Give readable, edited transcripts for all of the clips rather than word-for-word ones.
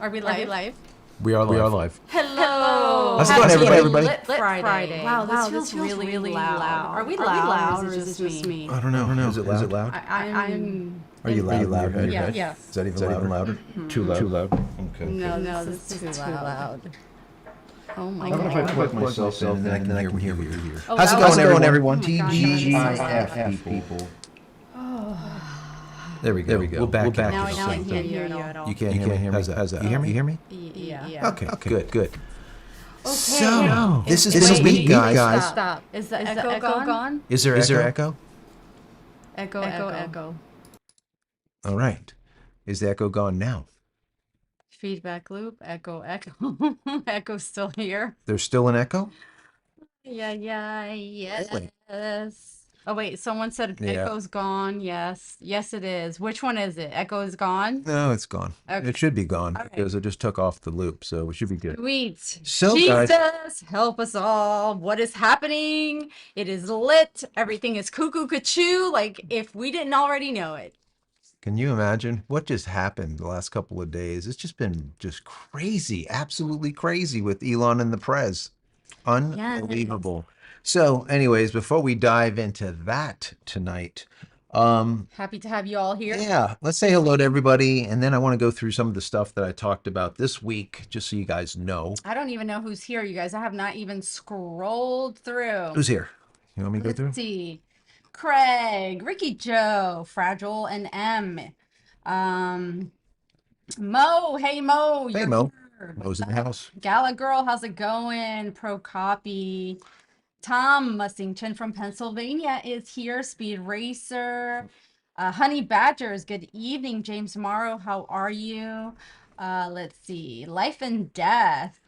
Are we live? We are live. Hello. How's it going, everybody? Lit Friday. Wow, this feels really loud. Are we loud or is it just me? I don't know. Is it loud? I'm. Are you loud in your head? Yes. Is that even louder? Too loud? Okay. No, this is too loud. Oh my How about if I god. plug myself in and then I can hear what you hear? Oh, How's it that was- going, everyone? Oh my God, TGIF people. There we go. We'll back Now I it. can't hear you at all. You can't hear me? How's that? You hear me? Yeah. Okay, good. Okay. So, this is Wait, week, guys. Stop. Is the echo gone? Is there echo? Echo. All right. Is the echo gone now? Feedback loop. Echo. Echo's still here. There's still an echo? Yes. Really? Oh wait, someone said Yeah. echo's gone. Yes, it is. Which one is it? Echo is gone. No, it's gone. Okay. It should be gone All right. because it just took off the loop, so it should be good. Sweet. So, Jesus, guys- help us all. What is happening? It is lit. Everything is cuckoo cuckoo. Like if we didn't already know it. Can you imagine what just happened the last couple of days? It's just been just crazy, absolutely crazy with Elon and the Prez. Unbelievable. So, anyways, before we dive into that tonight, Happy to have you all here. yeah, let's say hello to everybody, and then I want to go through some of the stuff that I talked about this week, just so you guys know. I don't even know who's here, you guys. I have not even scrolled through. Who's here? You want me to go Let's through? see. Craig, Ricky Joe, Fragile, and M. Mo, hey Mo. Hey, you're Mo. here. Mo's in the house. Gala Girl, how's it going? Pro Copy. Tom Mussington from Pennsylvania is here. Speed Racer. Honey Badgers, good evening. James Morrow, how are you? Let's see. Life and Death.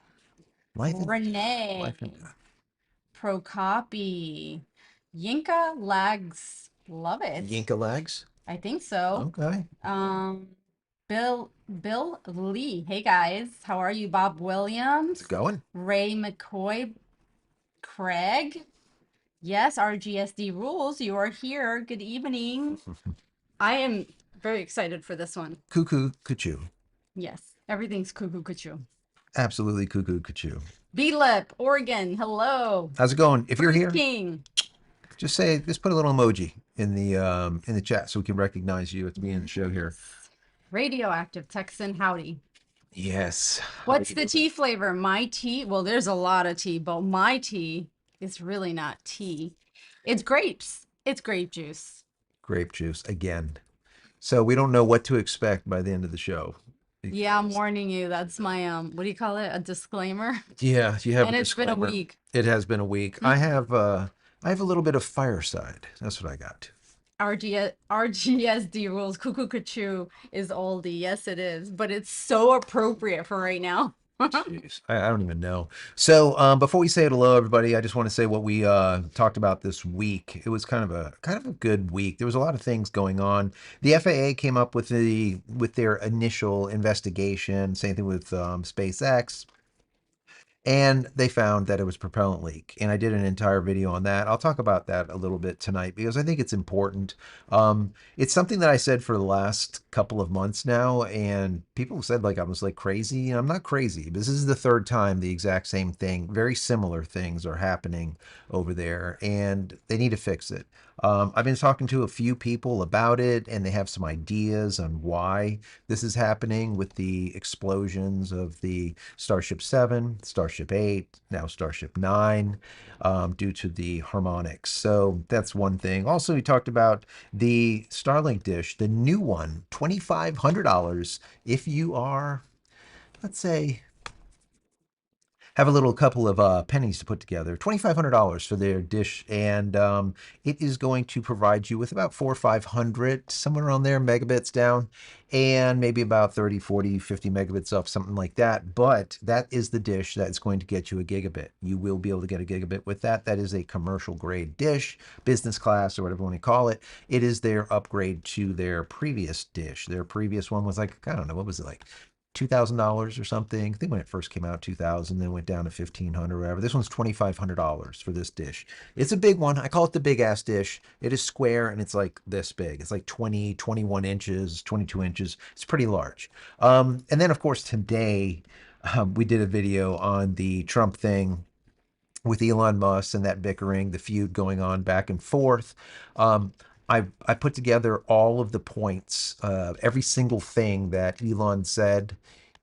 Renee. Life and death. Pro Copy. Yinka Lags. Love it. Yinka legs. I think so. Okay. Bill Lee. Hey guys, how are you? Bob Williams. It's going. Ray McCoy. Craig. Yes, RGSD rules. You are here. Good evening. I am very excited for this one. Cuckoo cuckoo. Yes, everything's cuckoo cuckoo. Absolutely cuckoo cuckoo. B-Lip, Oregon. Hello. How's it going? If you're here, King. just put a little emoji in the chat so we can recognize you at the beginning of the show here. Radioactive Texan. Howdy. Yes. What's the tea flavor? My tea? Well, there's a lot of tea, but my tea is really not tea. It's grapes. It's grape juice. Grape juice again. So we don't know what to expect by the end of the show. Yeah, I'm warning you. That's my what do you call it? A disclaimer. Yeah, you have And a it's been a disclaimer. week. It has been a week. I have a little bit of fireside. That's what I got. RGSD rules. Cuckoo Cuckoo is oldie. Yes, it is. But it's so appropriate for right now. Jeez, I don't even know. So before we say hello, everybody, I just want to say what we talked about this week. It was kind of a good week. There was a lot of things going on. The FAA came up with their initial investigation. Same thing with SpaceX. And they found that it was propellant leak. And I did an entire video on that. I'll talk about that a little bit tonight because I think it's important. It's something that I said for the last couple of months now, and people said like I was like crazy. And I'm not crazy. This is the third time the exact same thing, very similar things are happening over there, and they need to fix it. I've been talking to a few people about it, and they have some ideas on why this is happening with the explosions of the Starship 7, Starship 8, now Starship 9, due to the harmonics. So that's one thing. Also, we talked about the Starlink dish, the new one, $2,500 if you are, let's say, have a little couple of pennies to put together. $2,500 for their dish, and it is going to provide you with about 400 or 500, somewhere around there, megabits down, and maybe about 30, 40, 50 megabits up, something like that. But that is the dish that's going to get you a gigabit. You will be able to get a gigabit with that. That is a commercial grade dish, business class, or whatever you want to call it. It is their upgrade to their previous dish. Their previous one was like, I don't know, what was it like? $2,000 or something. I think when it first came out, 2,000, then went down to 1,500 or whatever. This one's $2,500 for this dish. It's a big one. I call it the big ass dish. It is square and it's like this big. It's like 20, 21 inches, 22 inches. It's pretty large. And then of course today we did a video on the Trump thing with Elon Musk and that bickering, the feud going on back and forth. Um, I put together all of the points, every single thing that Elon said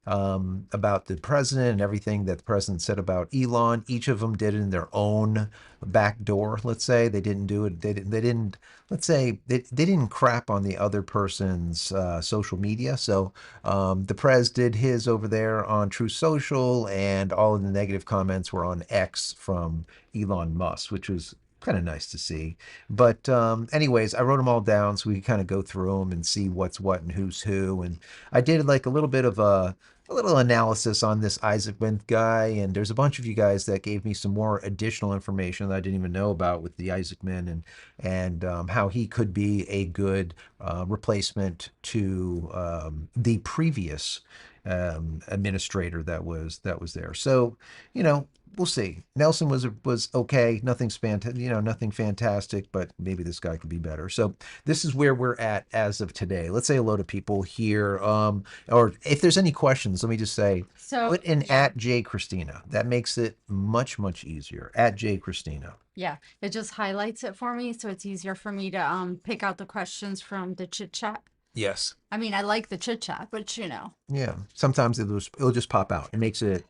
about the president and everything that the president said about Elon. Each of them did it in their own back door. Let's say they didn't do it. They didn't. Let's say they didn't crap on the other person's social media. So the Prez did his over there on True Social, and all of the negative comments were on X from Elon Musk, which was kind of nice to see. But anyways, I wrote them all down so we could kind of go through them and see what's what and who's who. And I did like a little bit of a little analysis on this Isaacman guy, and there's a bunch of you guys that gave me some more additional information that I didn't even know about with the Isaacman and how he could be a good replacement to the previous administrator that was there. So, you know, we'll see. Nelson was okay, nothing fantastic, but maybe this guy could be better. So this is where we're at as of today. Let's say hello to people here. Or if there's any questions, let me just say, So, put in yeah. at JCristina. That makes it much easier. At JCristina. Yeah, it just highlights it for me, so it's easier for me to pick out the questions from the chit chat. Yes. I mean, I like the chit chat, but Yeah. Sometimes it'll just pop out. It makes it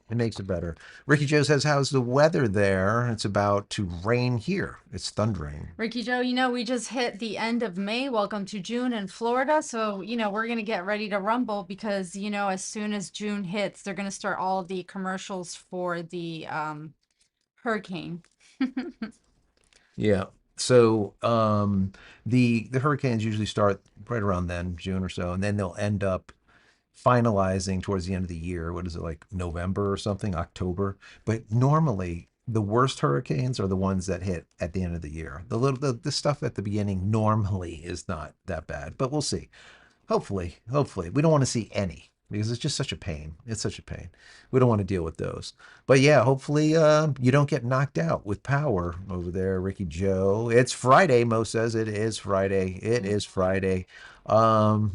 better. Ricky Joe says, "How's the weather there?" It's about to rain here. It's thundering. Ricky Joe, we just hit the end of May. Welcome to June in Florida. So, we're going to get ready to rumble because, as soon as June hits, they're going to start all the commercials for the hurricane. Yeah. So the hurricanes usually start right around then, June or so, and then they'll end up finalizing towards the end of the year. What is it, like November or something, October? But normally the worst hurricanes are the ones that hit at the end of the year. The stuff at the beginning normally is not that bad, but we'll see. Hopefully. We don't want to see any because it's just such a pain. It's such a pain. We don't want to deal with those. But yeah, hopefully you don't get knocked out with power over there, Ricky Joe. It's Friday, Mo says. It is Friday. It is Friday. Mo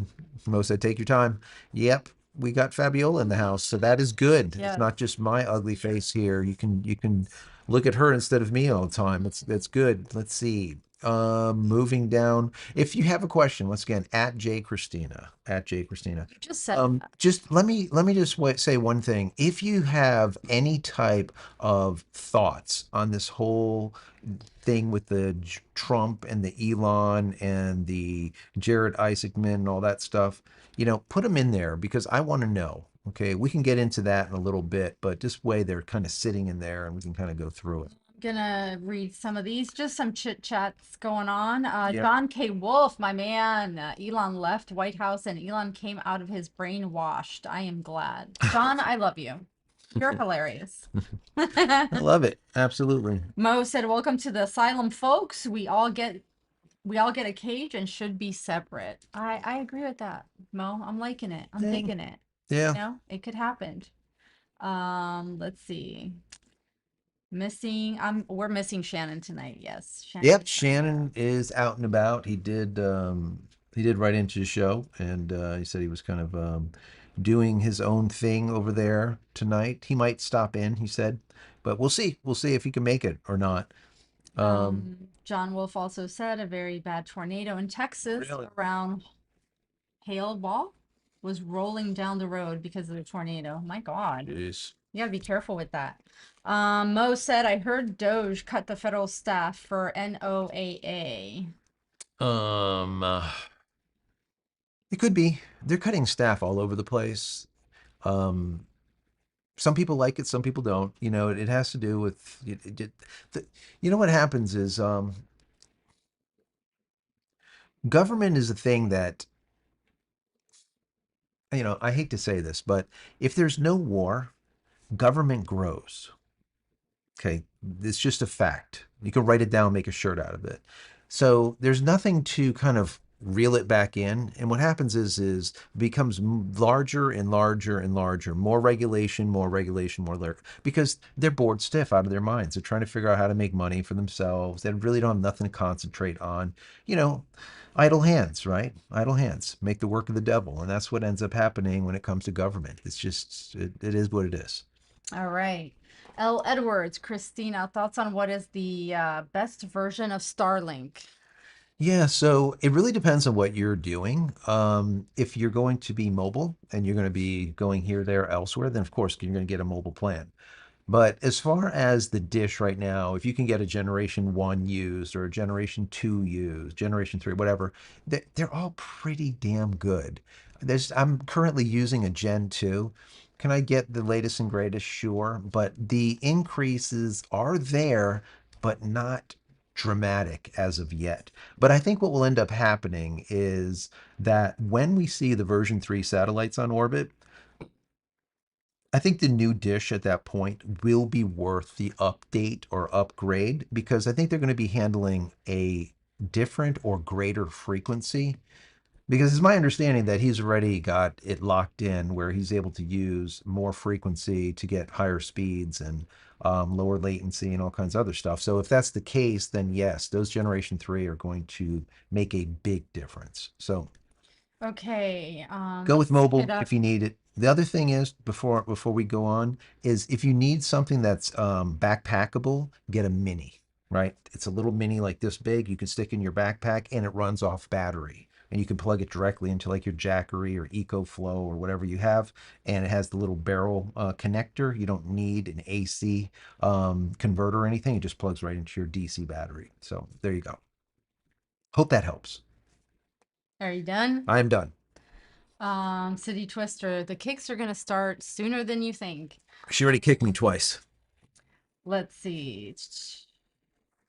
said, take your time. Yep. We got Fabiola in the house, so that is good. Yeah. It's not just my ugly face here. You can look at her instead of me all the time. That's good. Let's see. Moving down. If you have a question, once again, at JCristina, at JCristina. You just said that. Just let me just say one thing. If you have any type of thoughts on this whole thing with the Trump and the Elon and the Jared Isaacman and all that stuff, put them in there because I want to know. Okay, we can get into that in a little bit, but this way they're kind of sitting in there and we can kind of go through it. Gonna read some of these, just some chit chats going on. Yeah. John K. Wolf, my man. Elon left White House and Elon came out of his brainwashed. I am glad. John, I love you. You're hilarious. I love it. Absolutely. Mo said, "Welcome to the asylum, folks. We all get a cage and should be separate." I agree with that, Mo. I'm liking it. I'm digging it. Yeah. It could happen. Let's see. We're missing Shannon tonight. Yes. Yep, Shannon is out and about. He did write into the show and he said he was kind of doing his own thing over there tonight. He might stop in, he said, but we'll see. We'll see if he can make it or not. John Wolf also said a very bad tornado in Texas Really? around Hale Ball was rolling down the road because of the tornado. My God. Jeez. You gotta be careful with that. Mo said, I heard Doge cut the federal staff for NOAA. It could be. They're cutting staff all over the place. Some people like it, some people don't. It has to do with what happens is government is a thing that I hate to say this, but if there's no war, government grows. Okay, it's just a fact. You can write it down, make a shirt out of it. So there's nothing to kind of reel it back in. And what happens is it becomes larger and larger and larger, more regulation, more regulation, because they're bored stiff out of their minds. They're trying to figure out how to make money for themselves. They really don't have nothing to concentrate on. You know, idle hands, right? Idle hands make the work of the devil. And that's what ends up happening when it comes to government. It's just, it is what it is. All right. L. Edwards, Christina, thoughts on what is the best version of Starlink? Yeah, so it really depends on what you're doing. If you're going to be mobile and you're going to be going here, there, elsewhere, then of course you're going to get a mobile plan. But as far as the dish right now, if you can get a generation one used or a generation two used, generation three, whatever, they're all pretty damn good. I'm currently using a Gen 2. Can I get the latest and greatest? Sure. But the increases are there, but not dramatic as of yet. But I think what will end up happening is that when we see the version 3 satellites on orbit, I think the new dish at that point will be worth the update or upgrade because I think they're going to be handling a different or greater frequency. Because it's my understanding that he's already got it locked in where he's able to use more frequency to get higher speeds and lower latency and all kinds of other stuff. So if that's the case, then yes, those Generation 3 are going to make a big difference. So Okay, go with let's hit mobile up. if you need it. The other thing is before we go on is if you need something that's backpackable, get a mini, right? It's a little mini like this big. You can stick in your backpack and it runs off battery. And you can plug it directly into like your Jackery or EcoFlow or whatever you have. And it has the little barrel connector. You don't need an AC converter or anything. It just plugs right into your DC battery. So there you go. Hope that helps. Are you done? I'm done. City Twister, the kicks are gonna start sooner than you think. She already kicked me twice. Let's see.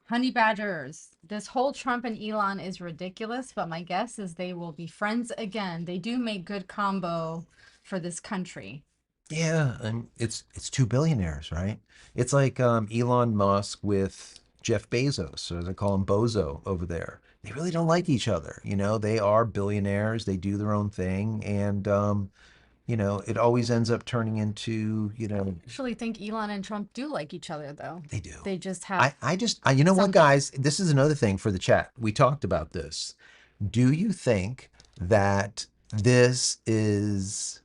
Honey Badgers. This whole Trump and Elon is ridiculous, but my guess is they will be friends again. They do make good combo for this country. Yeah, and it's two billionaires, right? It's like Elon Musk with Jeff Bezos, or as I call him, Bozo over there. They really don't like each other. You know, they are billionaires. They do their own thing, and it always ends up turning into, I actually think Elon and Trump do like each other, though. they do. They just have I you know what, some. guys? This is another thing for the chat. We talked about this. Do you think that this is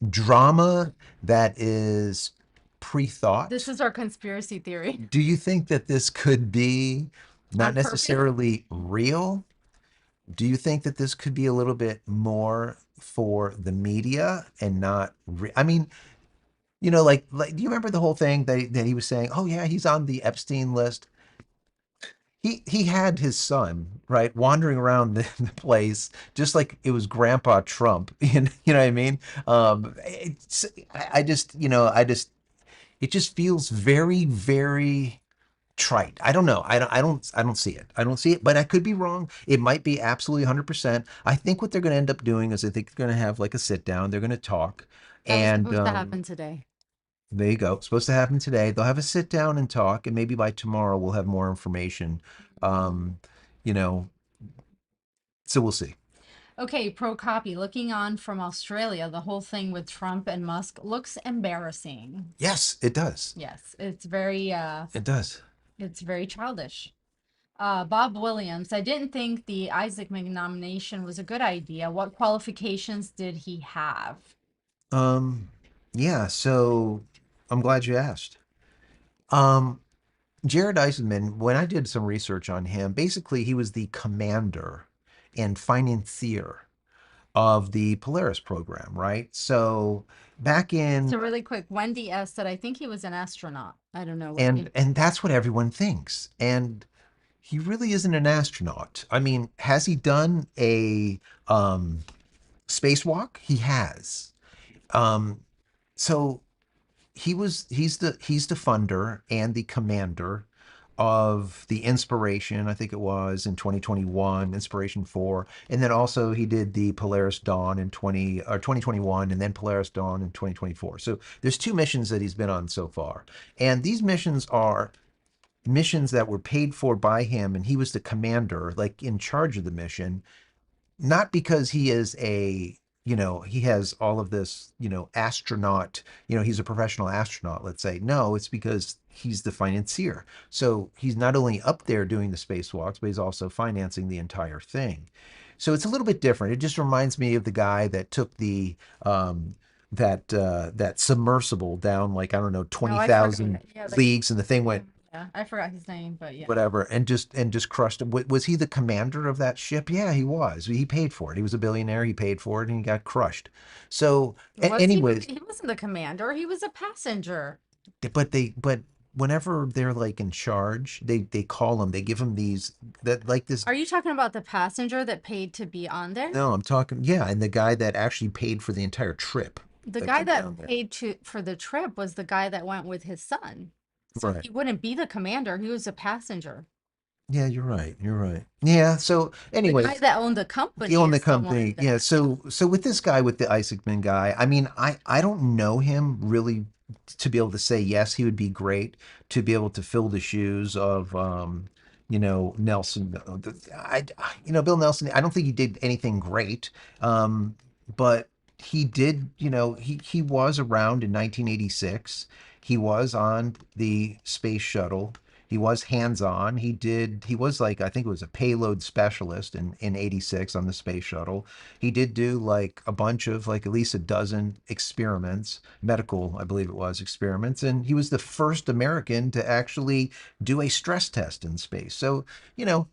drama that is This pre-thought? is our conspiracy theory Do you think that this could be not on purpose. necessarily real? Do you think that this could be a little bit more for the media and not I mean, do you remember the whole thing that he was saying, "Oh yeah, he's on the Epstein list." He had his son, right, wandering around the place just like it was Grandpa Trump. You know what I mean? I just, it just feels very, very trite. I don't know. I don't see it. I don't see it, but I could be wrong. It might be absolutely 100%. I think what they're going to end up doing is I think they're going to have like a sit down. They're going to talk That was and supposed to happen today. there you go. It's supposed to happen today. They'll have a sit down and talk and maybe by tomorrow we'll have more information. Um, you know, so we'll see. Okay, pro copy. Looking on from Australia, the whole thing with Trump and Musk looks embarrassing. Yes, it does. Yes, It does. it's very childish. Bob Williams, I didn't think the Isaac nomination was a good idea. What qualifications did he have? Um, yeah, so I'm glad you asked. Um, Jared Eisenman, when I did some research on him, basically he was the commander and financier of the Polaris program, right? So back in So really quick, Wendy S said I think he was an astronaut. I don't know what and that's what everyone thinks. And he really isn't an astronaut. I mean, has he done a spacewalk? He has. Um, so he's the funder and the commander of the Inspiration, I think it was in 2021, Inspiration 4, and then also he did the Polaris Dawn in 2021 and then Polaris Dawn in 2024. So there's two missions that he's been on so far. And these missions are missions that were paid for by him, and he was the commander, like in charge of the mission, not because he is a, he has all of this, astronaut, he's a professional astronaut, let's say. No, it's because he's the financier. So he's not only up there doing the spacewalks, but he's also financing the entire thing. So it's a little bit different. It just reminds me of the guy that took the that submersible down, like, I don't know, Oh, I forgot. 20,000 Yeah, the leagues, and the thing went yeah, I forgot his name, but yeah. whatever, and just crushed him. Was he the commander of that ship? Yeah, he was. He paid for it. He was a billionaire. He paid for it, and he got crushed. So, Was he? anyways, He wasn't the commander. He was a passenger. but whenever they're like in charge, they call him. They give him these, that, like, this. Are you talking about the passenger that paid to be on there? No, I'm talking, yeah, and the guy that actually paid for the entire trip The that guy went down that there. paid to for the trip was the guy that went with his son. So Right. he wouldn't be the commander. He was a passenger. Yeah, you're right. You're right. Yeah. So, The guy anyways, that owned the he company owned the is the one company. that, Yeah. yeah. So with this guy, with the Isaacman guy, I mean, I don't know him really to be able to say yes, he would be great to be able to fill the shoes of Nelson. Bill Nelson. I don't think he did anything great, but he did. He was around in 1986. He was on the space shuttle. He was hands-on. He was, like, I think it was a payload specialist in 86 on the space shuttle. He did do like a bunch of, like, at least a dozen experiments, medical, I believe it was, experiments, and he was the first American to actually do a stress test in space. So, you know,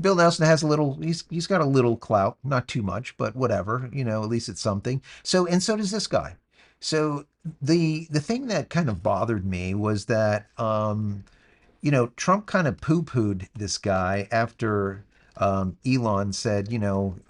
Bill Nelson has a little, he's got a little clout, not too much, but whatever, at least it's something. So, and so does this guy. So the thing that kind of bothered me was that Trump kind of poo-pooed this guy after Elon said,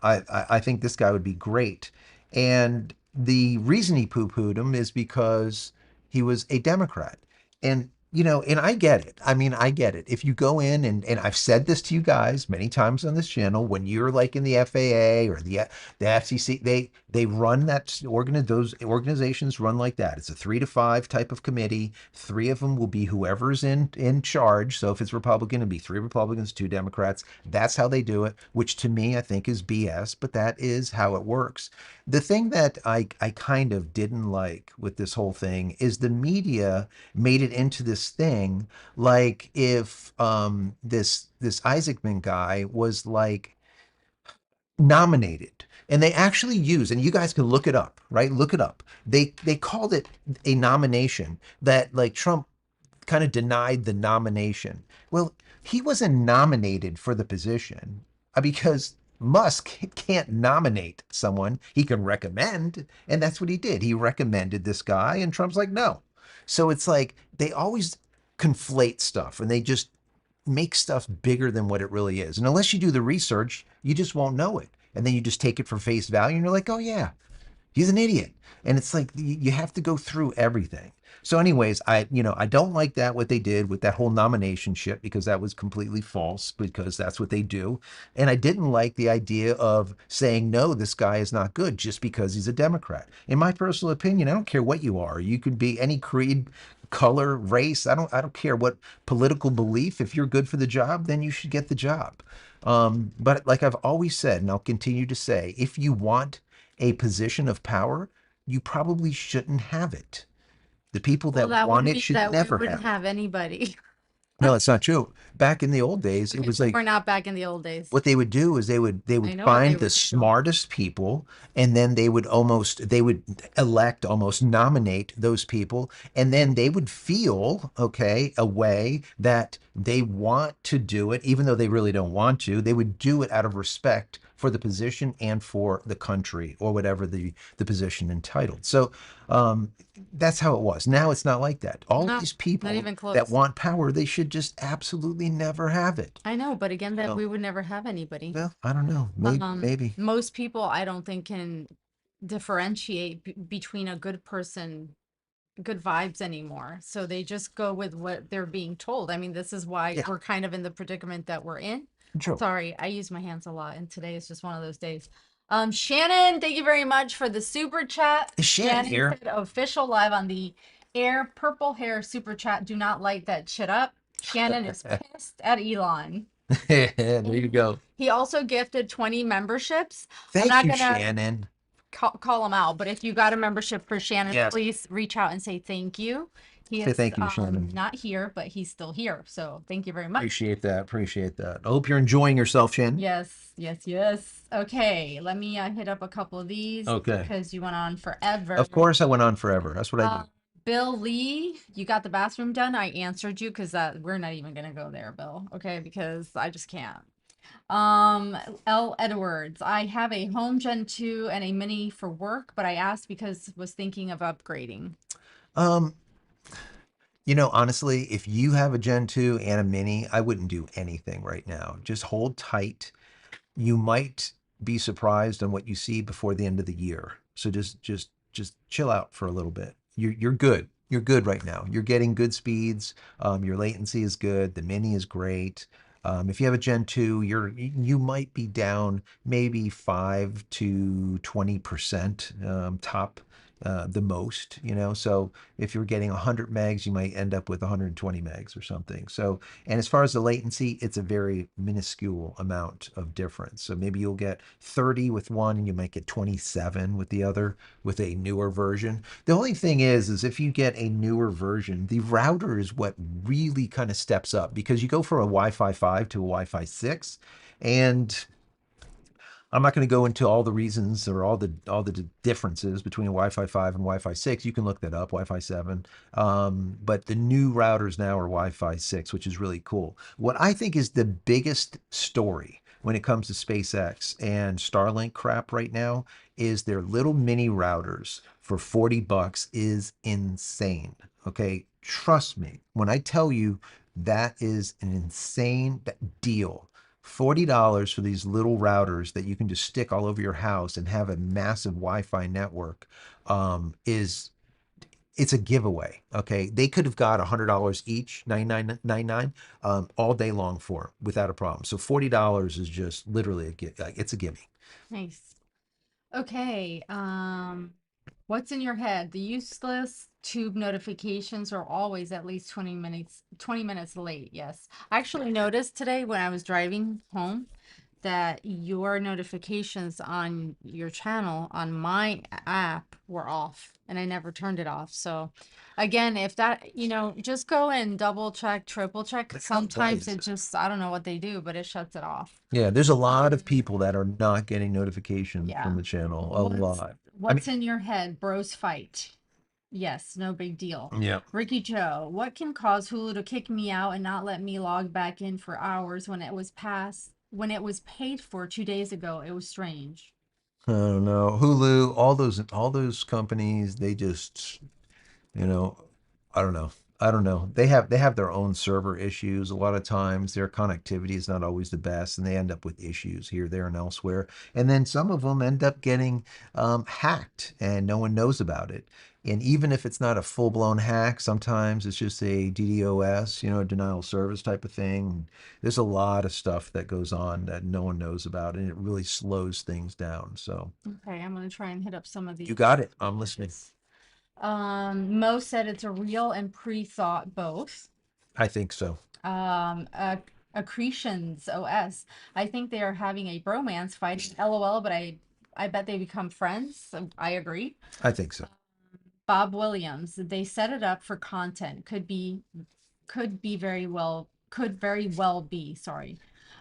I think this guy would be great. And the reason he poo-pooed him is because he was a Democrat. And I get it. I mean, I get it. If you go in, and I've said this to you guys many times on this channel, when you're like in the FAA or the FCC, they run those organizations run like that. It's a 3 to 5 type of committee. 3 of them will be whoever's in charge. So if it's Republican, it'll be 3 Republicans, 2 Democrats. That's how they do it, which to me I think is BS, but that is how it works. The thing that I kind of didn't like with this whole thing is the media made it into this thing, like if this Isaacman guy was, like, nominated. And they actually use, and you guys can look it up, right? Look it up. They called it a nomination, that, like, Trump kind of denied the nomination. Well, he wasn't nominated for the position because Musk can't nominate someone. He can recommend, and that's what he did. He recommended this guy, and Trump's like, no. So it's like they always conflate stuff, and they just make stuff bigger than what it really is. And unless you do the research, you just won't know it. And then you just take it for face value, and you're like, oh, yeah, he's an idiot. And it's like you have to go through everything. So, anyways, I don't like that, what they did with that whole nomination shit, because that was completely false, because that's what they do. And I didn't like the idea of saying, no, this guy is not good just because he's a Democrat. In my personal opinion, I don't care what you are. You could be any creed, color, race. I don't care what political belief. If you're good for the job, then you should get the job. But like I've always said, and I'll continue to say, if you want a position of power, you probably shouldn't have it. The people Well, that that would want it mean should that we never wouldn't have it. have anybody. No, it's not true. Back in the old days, it was like, We're not back in the old days. what they would do is they would I know what they find the would do. smartest people, and then they would elect, almost nominate those people, and then they would feel, okay, a way that they want to do it, even though they really don't want to. They would do it out of respect for the position and for the country, or whatever the position entitled. So that's how it was. Now it's not like that. All No, these not people even that close. want power, they should just absolutely never have it. I know, but again, that So, we would never have anybody. well, I don't know. Maybe. Most people I don't think can differentiate between a good person, good vibes anymore. So they just go with what they're being told. I mean, this is why Yeah, we're kind of in the predicament that we're in. true. Sorry, I use my hands a lot, and today is just one of those days. Shannon, thank you very much for the super chat. Is Shannon Shannon here? said official live on the air, purple hair super chat. Do not light that shit up. Shannon is pissed at Elon. There you go. He also gifted 20 memberships. I'm Thank not you, gonna Shannon. call him out, but if you got a membership for Shannon, Yes. please reach out and say thank you. He Say is thank you, Shannon. not here, but he's still here. So thank you very much. Appreciate that. Appreciate that. I hope you're enjoying yourself, Shannon. Yes, yes, yes. Okay, let me hit up a couple of these Okay. because you went on forever. Of course, I went on forever. That's what I Uh, do. Bill Lee, you got the bathroom done. I answered you because we're not even gonna go there, Bill. Okay, because I just can't. Um, L. Edwards, I have a home Gen 2 and a Mini for work, but I asked because was thinking of upgrading. Um, honestly, if you have a Gen 2 and a Mini, I wouldn't do anything right now. Just hold tight. You might be surprised on what you see before the end of the year. So just chill out for a little bit. You're good. You're good right now. You're getting good speeds. Your latency is good. The Mini is great. If you have a Gen 2, you might be down maybe 5 to 20% top, the most, So if you're getting 100 megs, you might end up with 120 megs or something. So, and as far as the latency, it's a very minuscule amount of difference. So maybe you'll get 30 with one and you might get 27 with the other with a newer version. The only thing is if you get a newer version, the router is what really kind of steps up because you go from a Wi-Fi 5 to a Wi-Fi 6, and I'm not going to go into all the reasons or all the differences between Wi-Fi 5 and Wi-Fi 6. You can look that up, Wi-Fi 7. But the new routers now are Wi-Fi 6, which is really cool. What I think is the biggest story when it comes to SpaceX and Starlink crap right now is their little mini routers for 40 bucks is insane. Okay, trust me when I tell you that is an insane deal. $40 for these little routers that you can just stick all over your house and have a massive Wi-Fi network, is it's a giveaway. Okay, they could have got $100 each, 99.99, all day long for 'em without a problem. So $40 is just literally it's a gimme. Nice. Okay, what's in your head? The useless tube notifications are always at least 20 minutes late. Yes. I actually noticed today when I was driving home that your notifications on your channel on my app were off and I never turned it off. So again, if that, just go and double check, triple check. But how Sometimes does it just, I don't know what they do, but it shuts it off. Yeah, there's a lot of Um, people that are not getting notifications from yeah. the channel. A What's lot. I mean, what's in your head? Bros fight. Yes, no big deal. yeah. Ricky Joe, what can cause Hulu to kick me out and not let me log back in for hours when it was paid for 2 days ago? It was strange. I don't know. Hulu, all those companies, they just, you know, I don't know. I don't know. They have their own server issues. A lot of times their connectivity is not always the best, and they end up with issues here, there, and elsewhere. And then some of them end up getting hacked, and no one knows about it. And even if it's not a full-blown hack, sometimes it's just a DDoS, a denial of service type of thing. There's a lot of stuff that goes on that no one knows about, and it really slows things down. So Okay, I'm gonna try and hit up some of you these. got it. I'm listening. Mo said it's a real and pre-thought both. I think so. Um, uh, Accretions OS. I think they are having a bromance fight. LOL, but I bet they become friends. So I agree. I think so. Bob Williams, they set it up for content. Could very well be, sorry.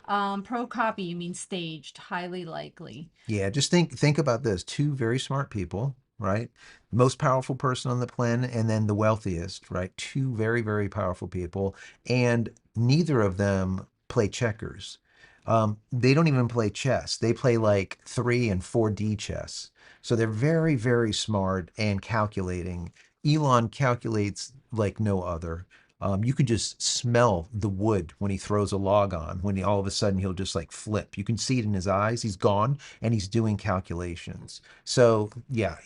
Pro copy, you mean staged, highly likely. Yeah, just think about this. Two very smart people, right? Most powerful person on the planet and then the wealthiest, right? Two very, very powerful people, and neither of them play checkers. They don't even play chess. They play like 3 and 4D chess. So they're very, very smart and calculating. Elon calculates like no other. You could just smell the wood when he throws a log on, when all of a sudden he'll just like flip. You can see it in his eyes. He's gone and he's doing calculations. So yeah,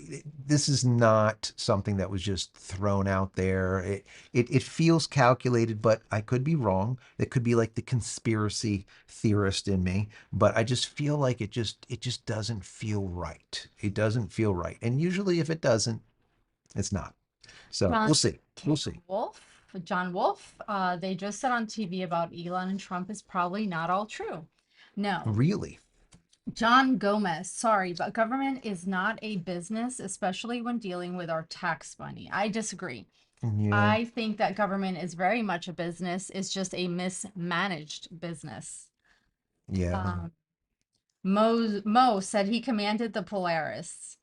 this is not something that was just thrown out there. It feels calculated, but I could be wrong. It could be like the conspiracy theorist in me, but I just feel like it just doesn't feel right. It doesn't feel right. And usually if it doesn't, it's not. So we'll John see. We'll K. see. Wolf. John Wolf. They just said on TV about Elon and Trump is probably not all true. No. Really? John Gomez, sorry, but government is not a business, especially when dealing with our tax money. I disagree. Yeah. I think that government is very much a business. It's just a mismanaged business. Yeah. Um, Mo said he commanded the Polaris.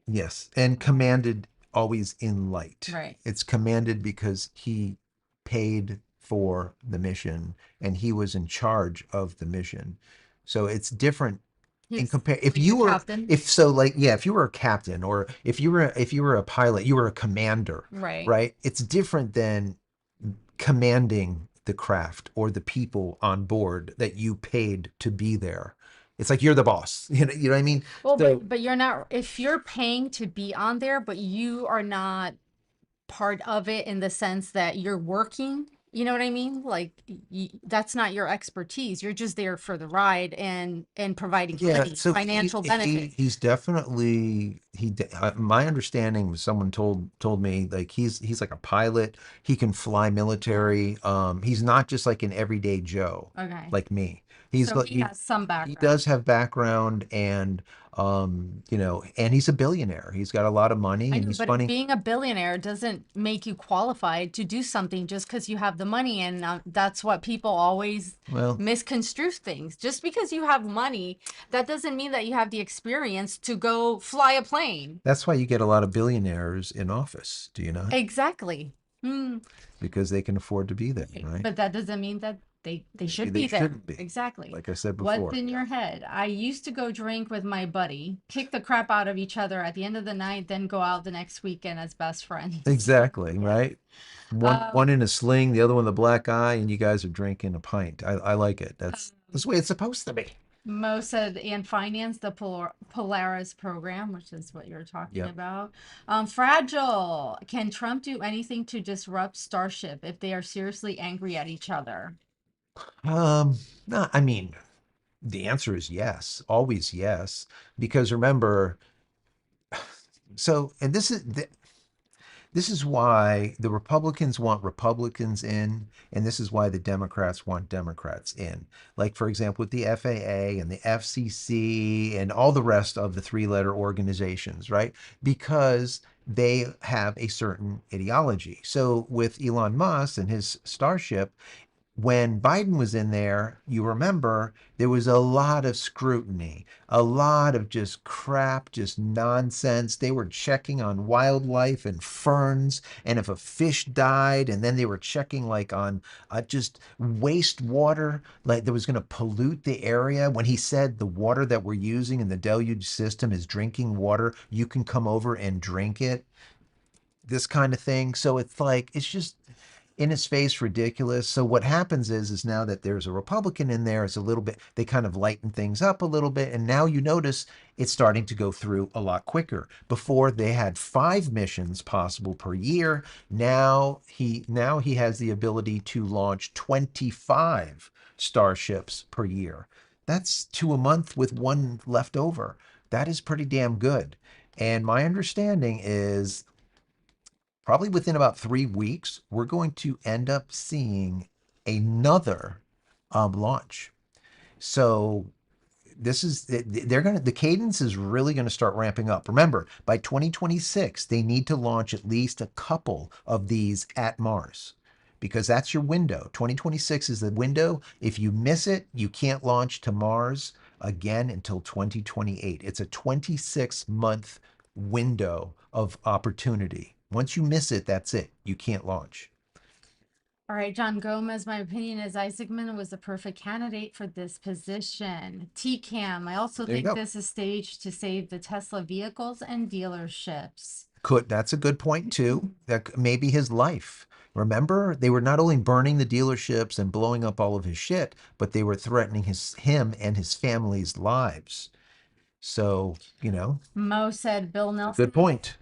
Yes. And commanded always in light. Right. It's commanded because he paid for the mission and he was in charge of the mission. So it's different in He's compare if like the you were captain. if so like yeah, if you were a captain or if you were a pilot, you were a commander, Right. right? It's different than commanding the craft or the people on board that you paid to be there. It's like you're the boss. You know what I mean? Well, So but you're not, if you're paying to be on there, but you are not part of it in the sense that you're working, you know what I mean? Like that's not your expertise. You're just there for the ride and providing yeah, money, so financial benefit. he's definitely my understanding was someone told me like he's like a pilot. He can fly military. He's not just like an everyday Joe Okay. like me. He's So like he has some he background. does have background and and he's a billionaire. He's got a lot of money I and know, he's but funny. being a billionaire doesn't make you qualified to do something just because you have the money. And that's what people always Well, misconstrue things. Just because you have money, that doesn't mean that you have the experience to go fly a plane. that's why you get a lot of billionaires in office, do you not? Exactly. Hmm. Because they can afford to be there, Right. right? But that doesn't mean that they Maybe should they be there. shouldn't be, Exactly. like I said What's before. in your head? I used to go drink with my buddy, kick the crap out of each other at the end of the night, then go out the next weekend as best friends. Exactly, Yeah. right? One Um, in a sling, the other one the black eye, and you guys are drinking a pint. I like it. That's the way it's supposed to be. Mo said, and finance the Polaris program, which is what you're talking Yep. about. Fragile. Can Trump do anything to disrupt Starship if they are seriously angry at each other? No, I mean, the answer is yes, always yes, because remember, and this is why the Republicans want Republicans in, and this is why the Democrats want Democrats in. Like, for example, with the FAA and the FCC and all the rest of the three-letter organizations, right? Because they have a certain ideology. So with Elon Musk and his Starship, when Biden was in there, you remember there was a lot of scrutiny, a lot of just crap, just nonsense. They were checking on wildlife and ferns, and if a fish died, and then they were checking like on just wastewater, like there was going to pollute the area. When he said the water that we're using in the deluge system is drinking water, you can come over and drink it, this kind of thing. So it's like, it's just in his face ridiculous. So what happens is now that there's a Republican in there, it's a little bit, they kind of lighten things up a little bit. And now you notice it's starting to go through a lot quicker. Before they had 5 missions possible per year. Now he has the ability to launch 25 starships per year. That's 2 a month with one left over. That is pretty damn good. And my understanding is probably within about 3 weeks, we're going to end up seeing another launch. So the cadence is really going to start ramping up. Remember, by 2026, they need to launch at least a couple of these at Mars because that's your window. 2026 is the window. If you miss it, you can't launch to Mars again until 2028. It's a 26-month window of opportunity. Once you miss it, that's it. You can't launch. All right, John Gomez, my opinion is Isaacman was the perfect candidate for this position. TCAM, I also There you think go. this is staged to save the Tesla vehicles and dealerships. That's a good point too. That may be his life. Remember, they were not only burning the dealerships and blowing up all of his shit, but they were threatening him and his family's lives. So, Mo said it's a good point.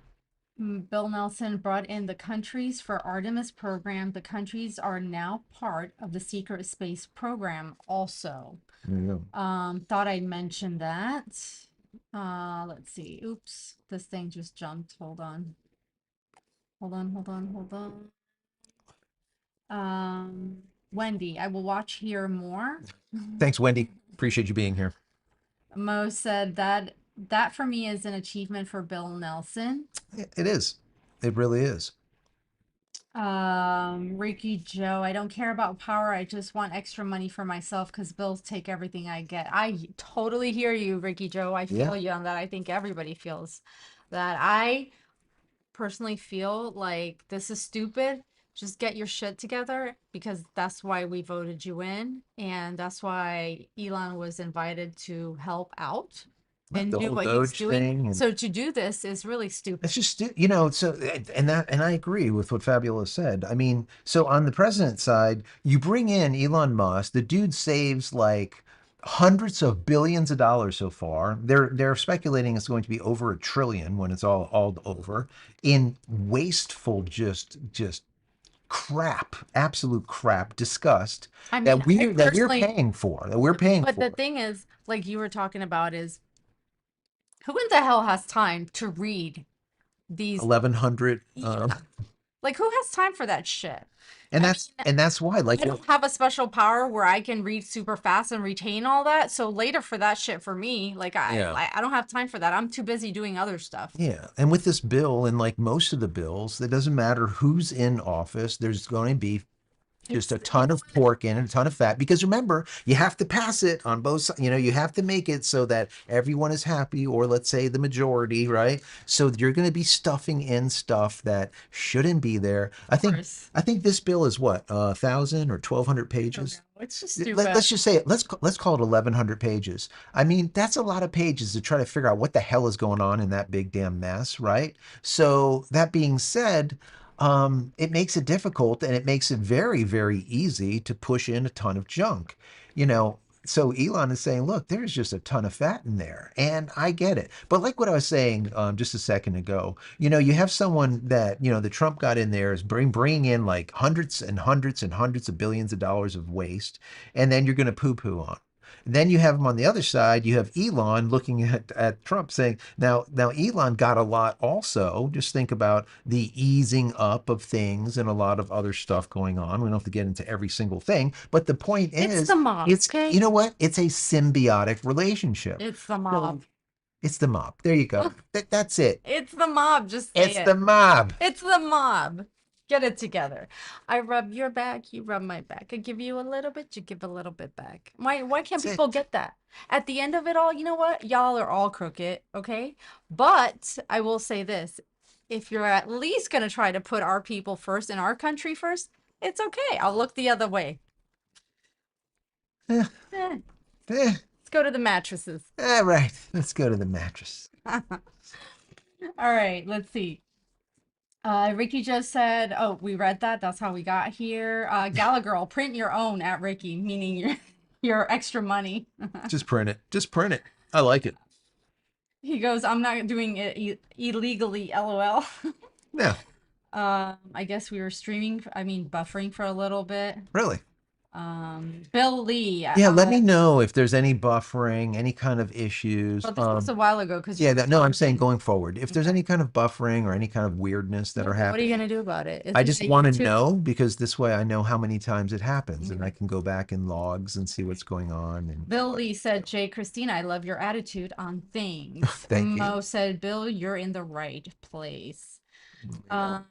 Bill Nelson brought in the countries for Artemis program. The countries are now part of the secret space program also. There you go. Thought I'd mention that. Let's see. Oops, this thing just jumped. Hold on. Hold on. Wendy, I will watch here more. Thanks, Wendy. Appreciate you being here. Mo said that for me is an achievement for Bill Nelson. It is. It really is. Ricky Joe, I don't care about power. I just want extra money for myself because bills take everything I get. I totally hear you, Ricky Joe. I Yeah. feel you on that. I think everybody feels that. I personally feel like this is stupid. Just get your shit together because that's why we voted you in, and that's why Elon was invited to help out and The do whole what he's Doge doing. thing, and So to do this is really it's stupid. just so and I agree with what Fabiola said. I mean, so on the president's side, you bring in Elon Musk, the dude saves like hundreds of billions of dollars so far. They're speculating it's going to be over $1 trillion when it's all over in wasteful just crap, absolute crap, disgust I mean, that I we're personally, paying for, that we're paying but the for. thing is, like you were talking about, is who in the hell has time to read these? 1,100 Yeah, like who has time for that shit? and I that's mean, and that's why I like don't have a special power where I can read super fast and retain all that. So later for that shit for me, yeah. I don't have time for that. I'm too busy doing other stuff. Yeah, and with this bill, and like most of the bills, it doesn't matter who's in office. There's going to be just It's a ton of pork in it, a ton of fat. Because remember, you have to pass it on both sides. You have to make it so that everyone is happy, or let's say the majority, right? So you're going to be stuffing in stuff that shouldn't be there. I of think. course. I think this bill is what 1,000 or 1,200 I don't know. pages. It's just Let's stupid. just say it. Let's call it 1,100 pages. I mean, that's a lot of pages to try to figure out what the hell is going on in that big damn mess, right? So that being said, it makes it difficult, and it makes it very, very easy to push in a ton of junk. You know, so Elon is saying, look, there's just a ton of fat in there, and I get it. But like what I was saying just a second ago, you have someone that the Trump got in there is bringing in like hundreds and hundreds and hundreds of billions of dollars of waste, and then you're going to poo-poo on. Then you have him on the other side. You have Elon looking at Trump saying, now Elon got a lot also. Just think about the easing up of things and a lot of other stuff going on. We don't have to get into every single thing, but the point It's is, the mob, it's okay? you know what? It's a symbiotic relationship. It's the So mob. it's the mob. There you go. That's it. It's the mob. Just say It's the it. mob. It's the mob. Get it together. I rub your back, you rub my back. I give you a little bit, you give a little bit back. Why can't That's people it. get that? At the end of it all, you know what? Y'all are all crooked, okay? But I will say this. If you're at least gonna try to put our people first and our country first, it's okay. I'll look the other way. Eh, Eh, eh. let's go to the mattresses. All right. Let's go to the mattress. All right, let's see. Ricky just said, oh, we read that. That's how we got here. Gallagher, print your own at Ricky, meaning your extra money. Just print it. Just print it. I like it. He goes, I'm not doing it illegally, LOL. Yeah. I guess we were streaming, I mean, buffering for a little bit. Really. Bill Lee, Yeah, let me know if there's any buffering, any kind of issues. but this was a while ago because you Yeah, were no, I'm saying talking. going forward. If there's Okay. any kind of buffering or any kind of weirdness that Yeah, are but what are you happening, gonna do about it? I Isn't just it want to YouTube? know, because this way I know how many times it happens, and I Okay. can go back in logs and see what's going on and Bill what Lee to said, do. Christina, I love your attitude on things. Thank you. Mo said, Bill, you're in the right place. Yeah. Um,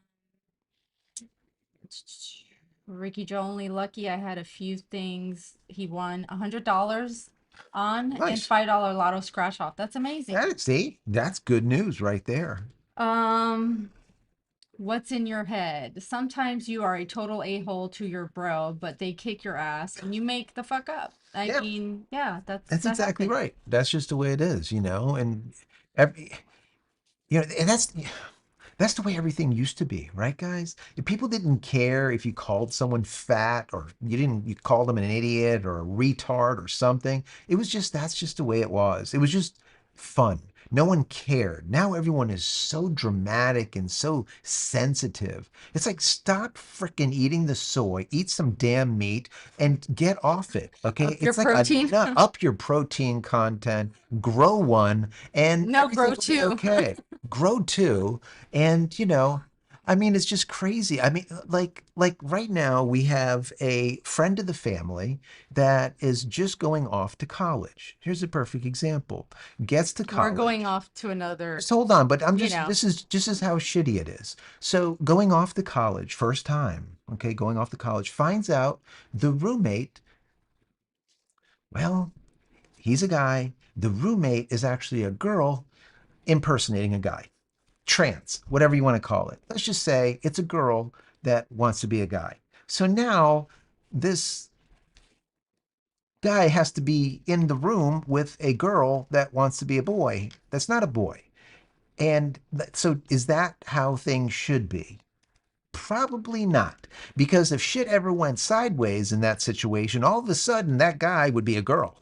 Ricky Joe, only lucky I had a few things he won $100 on and Nice. $5 lotto scratch off. That's amazing. See, that's good news right there. Um, what's in your head? Sometimes you are a total a-hole to your bro, but they kick your ass and you make the fuck up. I Yeah, mean, yeah, that's that exactly happens. right. That's just the way it is, and every, and that's the way everything used to be, right, guys? If people didn't care if you called someone fat, or you called them an idiot or a retard or something. It was just That's just the way it was. It was just fun. No one cared. Now everyone is so dramatic and so sensitive. It's like, stop freaking eating the soy, eat some damn meat, and get off it. Okay? Up your It's like protein. up your protein content, grow one, and No, everything grow will be two. okay. Grow two, and I mean, it's just crazy. I mean, like right now we have a friend of the family that is just going off to college. Here's a perfect example. Gets to We're going college. off to another, Just hold on, but I'm you just know, this is just as how shitty it is. So going off to college, first time, okay, going off to college, finds out the roommate, well, he's a guy. The roommate is actually a girl impersonating a guy. Trans, whatever you want to call it. Let's just say it's a girl that wants to be a guy. So now this guy has to be in the room with a girl that wants to be a boy that's not a boy. And so is that how things should be? Probably not. Because if shit ever went sideways in that situation, all of a sudden that guy would be a girl.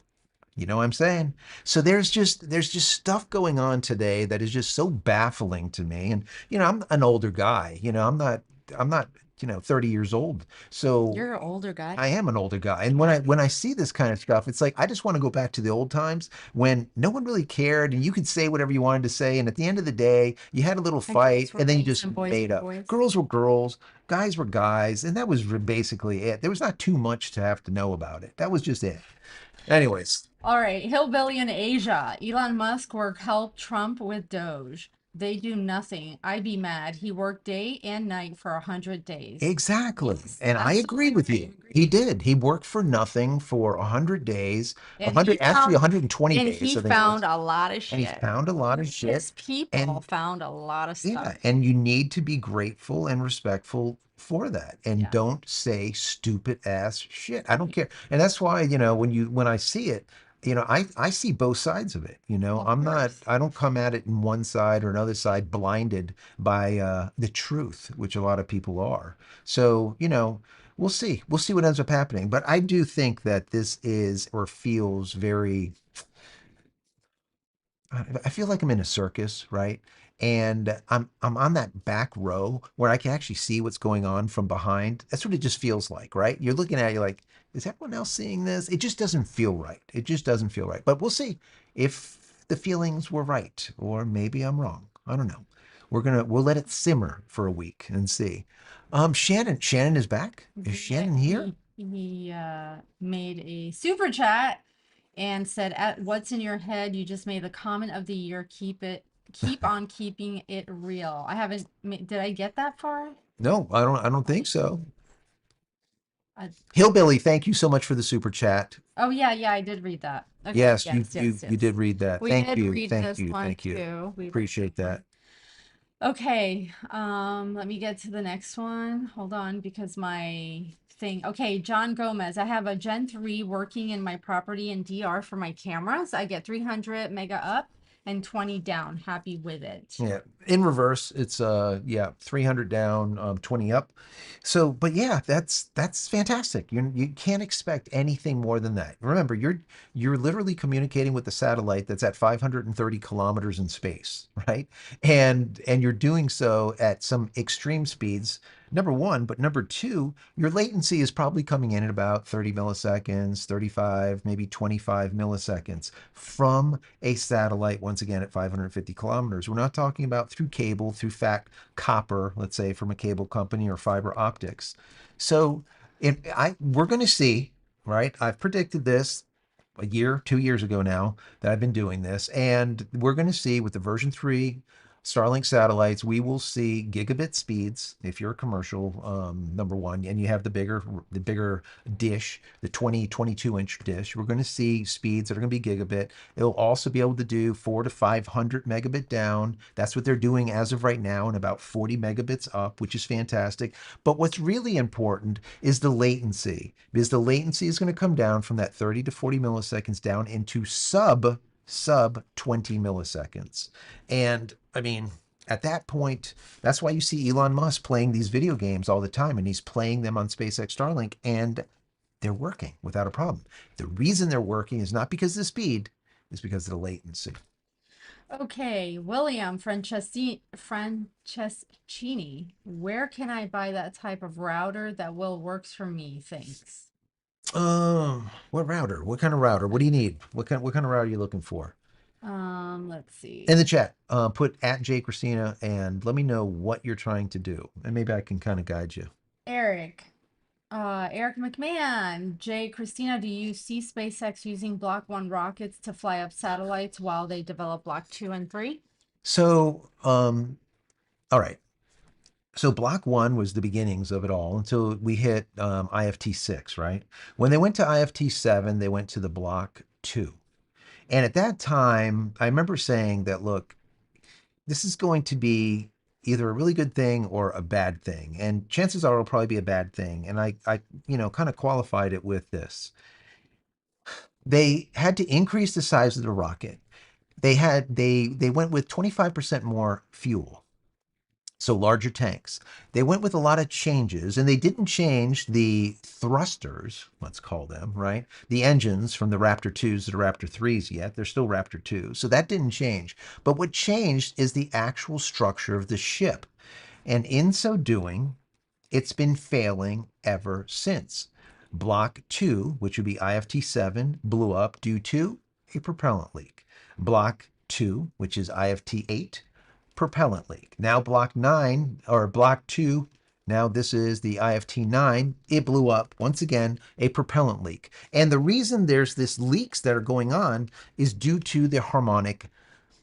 You know what I'm saying? So there's just stuff going on today that is just so baffling to me. And I'm an older guy. I'm not 30 years old. So you're an older guy. I am an older guy. And when I see this kind of stuff, it's like I just want to go back to the old times when no one really cared and you could say whatever you wanted to say. And at the end of the day, you had a little And fight girls were and then you girls just and boys made were up. boys. Girls were girls, guys were guys, and that was basically it. There was not too much to have to know about it. That was just it. Anyways, All right, hillbilly in Asia. Elon Musk work help Trump with Doge. They do nothing. I be mad. He worked day and night for 100 days. exactly. Yes, And I agree absolutely with right. you. He did. He worked for nothing for 100 days, And 100, he actually found 120 and days, he I think it was. found a lot of And he shit. found a lot of shit. His people And found a lot of yeah, stuff. and you need to be grateful and respectful for that. And Yeah. don't say stupid ass shit. I don't care. And that's why, when I see it, I see both sides of it. Of course. I don't come at it in one side or another side blinded by the truth, which a lot of people are. So, we'll see. We'll see what ends up happening. But I do think that this is or feels very I feel like I'm in a circus, right? And I'm on that back row where I can actually see what's going on from behind. That's what it just feels like, right? You're looking at it, you're like, is everyone else seeing this? It just doesn't feel right. It just doesn't feel right. But we'll see if the feelings were right, or maybe I'm wrong. I don't know. We'll let it simmer for a week and see. Shannon is back. Is Yeah, Shannon here? he made a super chat and said, "At what's in your head? You just made the comment of the year. Keep on keeping it real." I haven't. Did I get that far? No, I don't think so. I, Hillbilly, thank you so much for the super chat. oh yeah, yeah, I did read that. Okay, Yes, you yes, you yes, you yes. did read that. We Thank did you. read Thank this you. one Thank you. too. We read this Appreciate that. one. Okay, let me get to the next one. Hold on, because my thing. Okay, John Gomez. I have a Gen 3 working in my property in DR for my cameras. I get 300 mega up and 20 down. Happy with it. Yeah. In reverse, it's 300 down, 20 up. So, but yeah, that's fantastic. You can't expect anything more than that. Remember, you're literally communicating with the satellite that's at 530 kilometers in space, right? And you're doing so at some extreme speeds. Number one, but number two, your latency is probably coming in at about 30 milliseconds, 35, maybe 25 milliseconds from a satellite, once again at 550 kilometers. We're not talking about through cable, through copper, let's say from a cable company or fiber optics. So we're going to see, right? I've predicted this a year, 2 years ago now that I've been doing this, and we're going to see with the version 3 Starlink satellites, we will see gigabit speeds if you're a commercial, number one, and you have the bigger dish, the 22 inch dish. We're going to see speeds that are going to be gigabit. It'll also be able to do 4 to 500 megabit down. That's what they're doing as of right now, and about 40 megabits up, which is fantastic. But what's really important is the latency, because the latency is going to come down from that 30 to 40 milliseconds down into sub 20 milliseconds. And I mean, at that point, that's why you see Elon Musk playing these video games all the time, and he's playing them on SpaceX Starlink, and they're working without a problem. The reason they're working is not because of the speed, it's because of the latency. Okay, William Franceschini. Where can I buy that type of router that will works for me? Thanks. What router? What kind of router? What do you need? What kind of router are you looking for? Let's In see. the chat, put at JCristina and let me know what you're trying to do, and maybe I can kind of guide you. Eric. Eric McMahon. Christina, do you see SpaceX using Block 1 rockets to fly up satellites while they develop Block 2 and 3? So, all right. So block one was the beginnings of it all until we hit IFT 6, right? When they went to IFT 7, they went to the block 2. And at that time, I remember saying that, look, this is going to be either a really good thing or a bad thing. And chances are it'll probably be a bad thing. And I kind of qualified it with this. They had to increase the size of the rocket. They went with 25% more fuel, so larger tanks. They went with a lot of changes, and they didn't change the thrusters, let's call them, right? The engines from the Raptor 2s to the Raptor 3s yet. They're still Raptor 2s. So that didn't change. But what changed is the actual structure of the ship. And in so doing, it's been failing ever since. Block 2, which would be IFT 7, blew up due to a propellant leak. Block 2, which is IFT 8, propellant leak. Now Block 9, or Block 2, now this is the IFT 9, it blew up, once again, a propellant leak. And the reason there's this leaks that are going on is due to the harmonic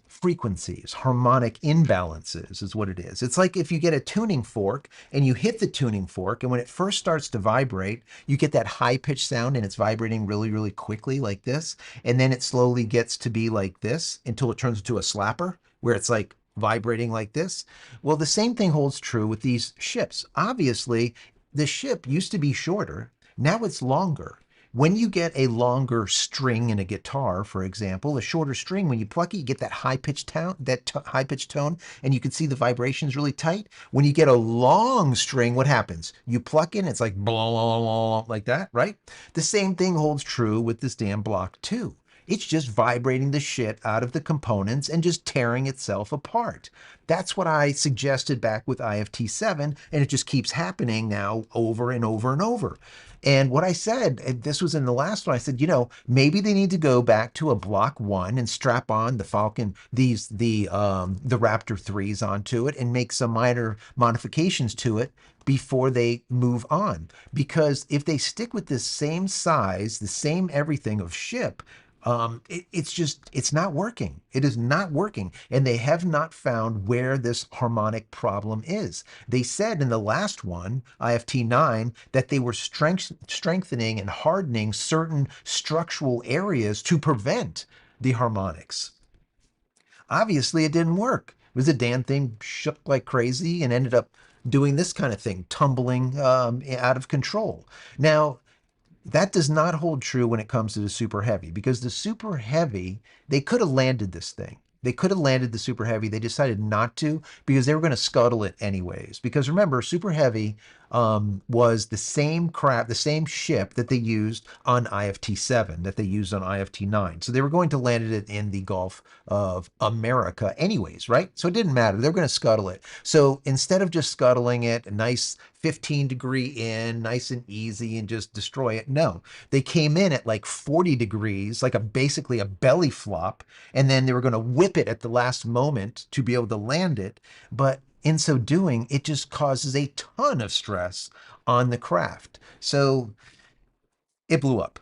frequencies, harmonic imbalances is what it is. It's like if you get a tuning fork and you hit the tuning fork, and when it first starts to vibrate, you get that high pitched sound and it's vibrating really, really quickly like this. And then it slowly gets to be like this until it turns into a slapper where it's like vibrating like this. Well, the same thing holds true with these ships. Obviously, the ship used to be shorter, now it's longer. When you get a longer string in a guitar, for example, a shorter string, when you pluck it, you get that high pitched tone, high pitched tone, and you can see the vibrations really tight. When you get a long string, what happens? You pluck it, and it's like blah, blah, blah, like that, right? The same thing holds true with this damn block too. It's just vibrating the shit out of the components and just tearing itself apart. That's what I suggested back with IFT 7, and it just keeps happening now over and over and over. And what I said, and this was in the last one, I said, maybe they need to go back to a block 1 and strap on the Falcon, the Raptor 3s onto it and make some minor modifications to it before they move on. Because if they stick with the same size, the same everything of ship, it's not working. It is not working. And they have not found where this harmonic problem is. They said in the last one, IFT 9, that they were strengthening and hardening certain structural areas to prevent the harmonics. Obviously, it didn't work. It was the damn thing shook like crazy and ended up doing this kind of thing, tumbling out of control. Now, that does not hold true when it comes to the Super Heavy, because the Super Heavy, they could have landed this thing. They could have landed the Super Heavy. They decided not to because they were going to scuttle it anyways. Because remember, Super Heavy was the same crap, the same ship that they used on IFT 7, that they used on IFT 9. So they were going to land it in the Gulf of America anyways, right? So it didn't matter. They were going to scuttle it. So instead of just scuttling it, a nice 15-degree in, nice and easy, and just destroy it, no. They came in at like 40 degrees, like basically a belly flop, and then they were going to whip it at the last moment to be able to land it. But in so doing, it just causes a ton of stress on the craft. So it blew up.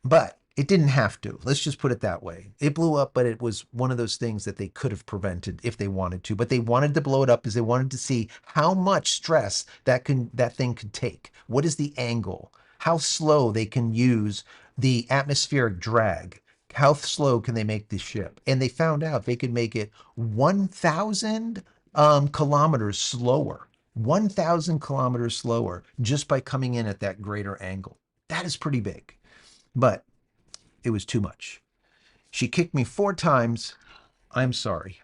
But it didn't have to. Let's just put it that way. It blew up, but it was one of those things that they could have prevented if they wanted to. But they wanted to blow it up because they wanted to see how much stress that thing could take. What is the angle? How slow they can use the atmospheric drag. How slow can they make this ship? And they found out they could make it 1,000 kilometers slower. 1,000 kilometers slower just by coming in at that greater angle. That is pretty big. But it was too much. She kicked me 4 times. I'm sorry.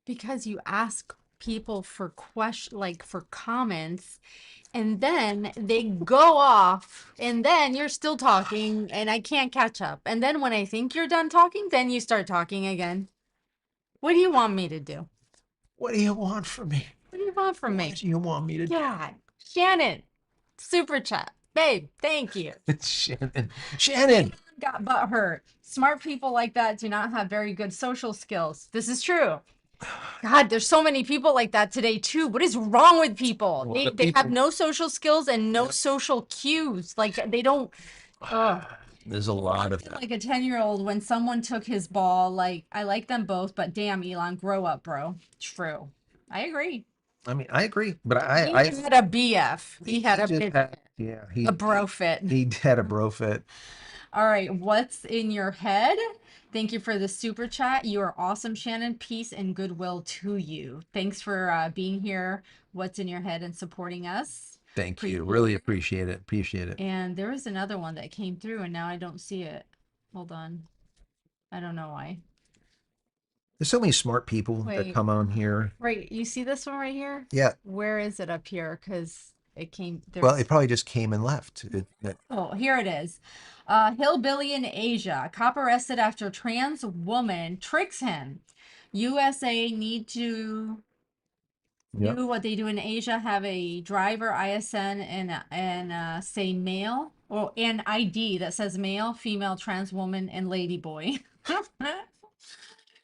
Because you ask people for like for comments, and then they go off, and then you're still talking, and I can't catch up. And then when I think you're done talking, then you start talking again. What do you want me to do? What do you want from me? What do you want from What me? do you want me to do? God, Shannon, super chat, babe, thank you. Shannon. Shannon. got butt hurt. Smart people like that do not have very good social skills. This is true. God, there's so many people like that today too. What is wrong with A people? lot They of they have people. no social skills and no Yep. social cues. Like they don't. Ugh. There's a lot of that. Like a 10-year-old when someone took his ball. Like I like them both, but damn, Elon, grow up, bro. True. I agree. I mean, I agree, but He had a BF. He had he a just bit had, yeah, a bro fit. he had a bro fit. All right, what's in your head? Thank you for the super chat. You are awesome, Shannon. Peace and goodwill to you. Thanks for being here. What's in your head and supporting us? Thank you. Appreciate Really it. appreciate it. Appreciate it. And there was another one that came through, and now I don't see it. Hold on. I don't know why. There's so many smart people that Wait, come on here. right. You see this one right here? Yeah. Where is it up here? Because it came, Well, there's it probably just came and left. Oh, here it is. Hillbilly in Asia. Cop arrested after trans woman tricks him. USA need to Yeah. do what they do in Asia. Have a driver ISN and say male or an ID that says male, female, trans woman, and lady boy.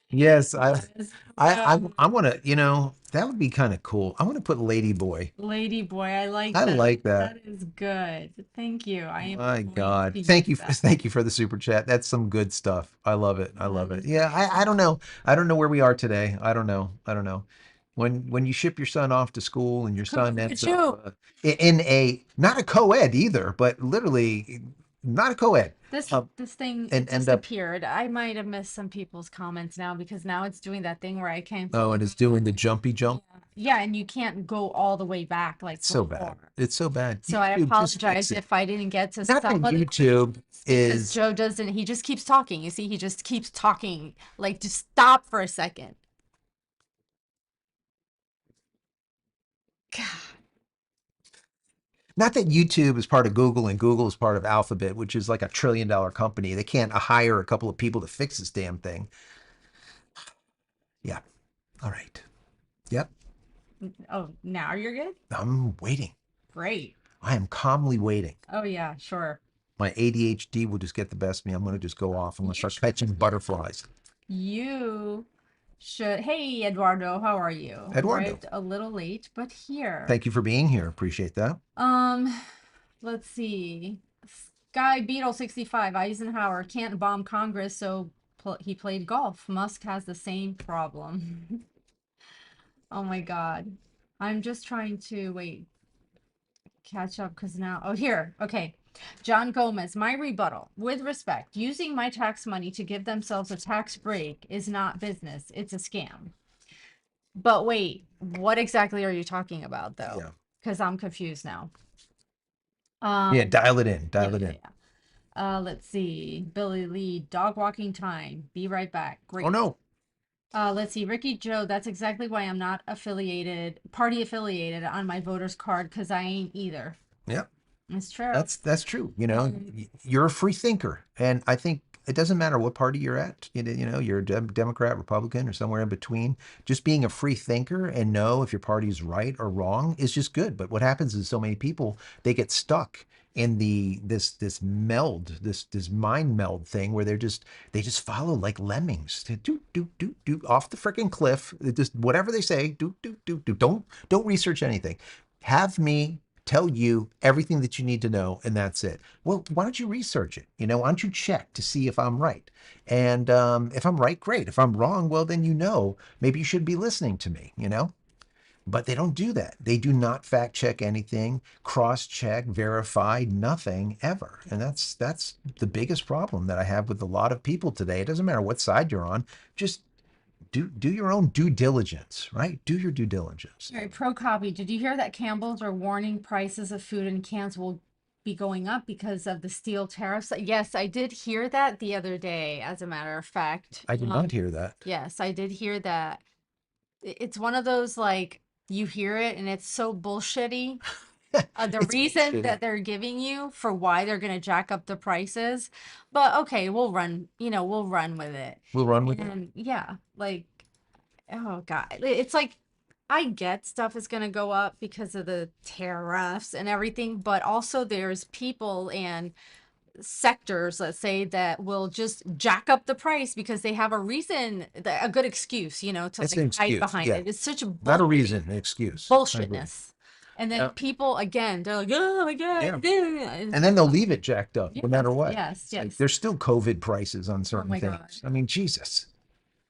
Yes, Yes. I want to, that would be kind of cool. I want to put Lady Boy. Lady boy, I like I that. like that. That is good. Thank you. I am My going God. to Thank use you. that. Thank you for the super chat. That's some good stuff. I love it. I That love it. is Yeah, I don't know. I don't know where we are today. I don't know. I don't know. When you ship your son off to school and your son ends up Cuckoo. in a not a co-ed either, but literally not a co-ed. This thing And it end up disappeared. I might have missed some people's comments now because now it's doing that thing where I can't oh, go. and it's doing the jumpy jump. Yeah, and you can't go all the way back like It's so bad. before. It's so bad. So I YouTube, just fix apologize it. if I didn't get to Not some that of the YouTube questions because is Joe doesn't, he just keeps talking. You see, he just keeps talking. Like, just stop for a second. God. not that YouTube is part of Google and Google is part of Alphabet, which is like $1 trillion company. They can't hire a couple of people to fix this damn thing. Yeah. All right. Yep. Oh, now you're good? I'm waiting. Great. I am calmly waiting. Oh, yeah, sure. My ADHD will just get the best of me. I'm going to just go off. I'm going to start catching butterflies. You should. Hey, Eduardo, how are you? Eduardo, Arrived a little late, but here. thank you for being here. Appreciate that. Um, let's see. Sky Beetle 65, Eisenhower can't bomb Congress, so he played golf. Musk has the same problem. Oh my God. I'm just trying to wait, catch up because now, oh, here. Okay. John Gomez, my rebuttal. With respect, using my tax money to give themselves a tax break is not business. It's a scam. But wait, what exactly are you talking about though? Yeah. Because I'm confused now. Yeah. Um, Dial it in. yeah, Dial it yeah, in. yeah. Let's see. Billy Lee, dog walking time. Be right back. Oh, Great. no. Let's see. Ricky Joe, that's exactly why I'm not party affiliated on my voter's card, because I ain't either. Yeah. It's true. That's true. And You're a free thinker, and I think it doesn't matter what party you're at. You're a Democrat, Republican, or somewhere in between. Just being a free thinker and know if your party's right or wrong is just good. But what happens is so many people they get stuck in this meld, this mind meld thing where they just follow like lemmings. Do off the freaking cliff. Just whatever they say, do. Don't research anything. Have me tell you everything that you need to know, and that's it. Well, why don't you research it? Why don't you check to see if I'm right? And if I'm right, great. If I'm wrong, well, then maybe you should be listening to me. But they don't do that. They do not fact check anything, cross check, verify, nothing ever. And that's the biggest problem that I have with a lot of people today. It doesn't matter what side you're on. Just do your own due diligence, right? Do your due diligence. all right, pro copy. Did you hear that Campbell's are warning prices of food in cans will be going up because of the steel tariffs? Yes, I did hear that the other day, as a matter of fact. I did not hear that. Yes, I did hear that. It's one of those like you hear it and it's so bullshitty. The It's reason bullshitty. that they're giving you for why they're going to jack up the prices. But okay, we'll run with it. We'll run with it. And yeah, like, oh God, it's like I get stuff is going to go up because of the tariffs and everything, but also there's people and sectors, let's say, that will just jack up the price because they have a reason, a good excuse, to It's like an hide excuse. behind Yeah. it. It's such a Not a reason, an excuse. I agree. bullshitness. And then Yeah. people, again, they're like, oh my Yeah. God. And then they'll leave it jacked up no matter Yes, what. yes, It's like yes. there's still COVID prices on Oh certain my God. things. I mean, Jesus.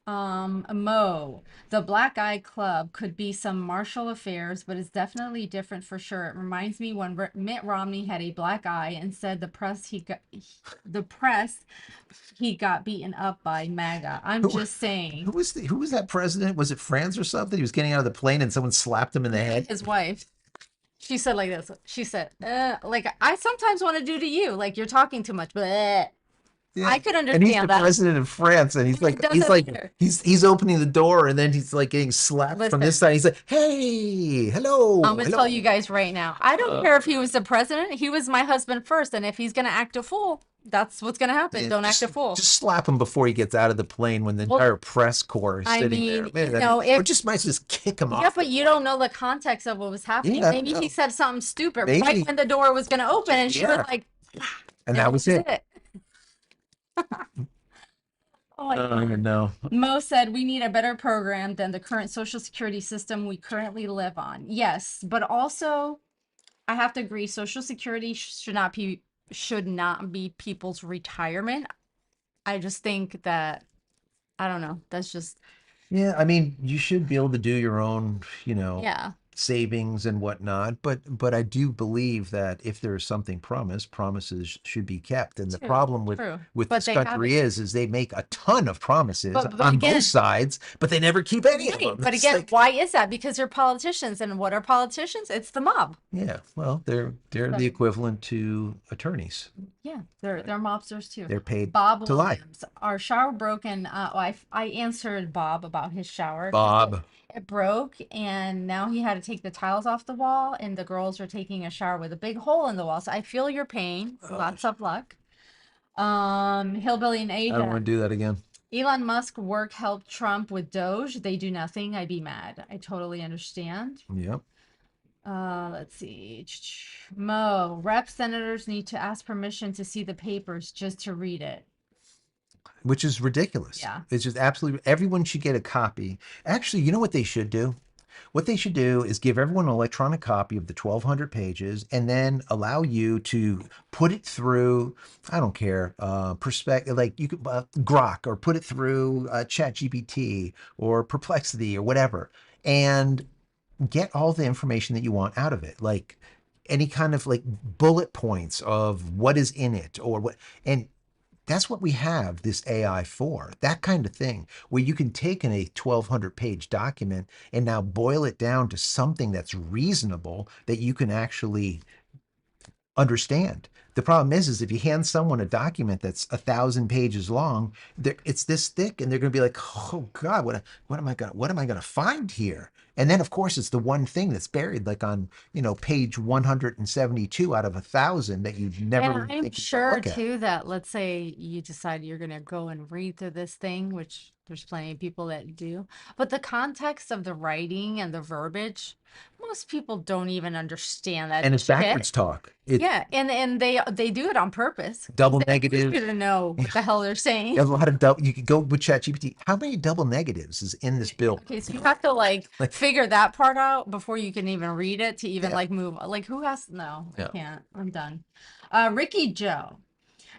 Mo, the Black Eye Club could be some martial affairs, but it's definitely different for sure. It reminds me when Mitt Romney had a black eye and said the press he got beaten up by MAGA. I'm Who just saying. who was that president? Was it France or something? He was getting out of the plane and someone slapped him in the head. His wife. She said like this. She said, like I sometimes want to do to you, like you're talking too much, but Yeah. I could And he's the understand that. president of France, and And it doesn't matter. he's opening the door, and then he's like getting slapped from this Listen, side. He's like, "Hey, I'm hello, gonna tell you hello." guys right now. I don't care if he was the president. He was my husband first, and if he's gonna act a fool, that's what's gonna happen. Yeah, Don't act a fool. just slap him before he gets out of the plane when the Well, entire press corps is I sitting there. mean, Man, or if just might just kick him yeah, off the but you plane. don't know the context of what was happening. Yeah, I don't Maybe he know. said something stupid right Maybe. when the door was gonna open, and she was Yeah, like, and and that that was was it. it. Oh my I don't God. even know. Mo said we need a better program than the current social security system we currently live on. Yes, but also I have to agree, social security should not be people's retirement. I just think that I don't know. That's just Yeah, I mean, you should be able to do your own, yeah, savings and whatnot, but I do believe that if there is something promised, promises should be kept. And the true, problem true. with But this they country haven't. is they make a ton of promises But on both again, sides, but they never keep any of right. them. But It's again, like, why is that? Because they're politicians, and what are politicians? It's the mob. yeah, well, they're the So equivalent to attorneys. yeah, they're mobsters too. They're paid Bob to lie. Williams, our shower broken. I answered Bob about his shower because it, Bob. it broke, and now he had to take the tiles off the wall, and the girls are taking a shower with a big hole in the wall. So I feel your pain. Lots of luck. Hillbilly in I don't Asia. want to do that again. Elon Musk work helped Trump with Doge. They do nothing. I'd be mad. I totally understand. Yep. Let's see. Mo, rep senators need to ask permission to see the papers just to read it. Which is ridiculous. Yeah. It's just absolutely everyone should get a copy. Actually, you know what they should do? What they should do is give everyone an electronic copy of the 1,200 pages and then allow you to put it through, I don't care, perspective, like you could Grok, or put it through ChatGPT or Perplexity or whatever, and get all the information that you want out of it. Like any kind of like bullet points of what is in it or what, and that's what we have this AI for, that kind of thing, where you can take in a 1,200-page document and now boil it down to something that's reasonable that you can actually understand. The problem is if you hand someone a document that's 1,000 pages long, it's this thick, and they're going to be like, "Oh God, what am I gonna find here?" And then, of course, it's the one thing that's buried, like on page 172 out of 1,000 that you'd never And really I'm think you're going to sure look at. too that let's say you decide you're gonna go and read through this thing, which there's plenty of people that do, but the context of the writing and the verbiage, most people don't even understand that And it's shit. backwards talk. It Yeah, and they do it on purpose because double they want you negatives. to know what the hell they're A saying. lot of double. You could go with ChatGPT. How many double negatives is in this bill? Okay, so you have to like Like, figure that part out before you can even read it to even yeah, like move. Like who has no, I yeah. can't. I'm done. Ricky Joe.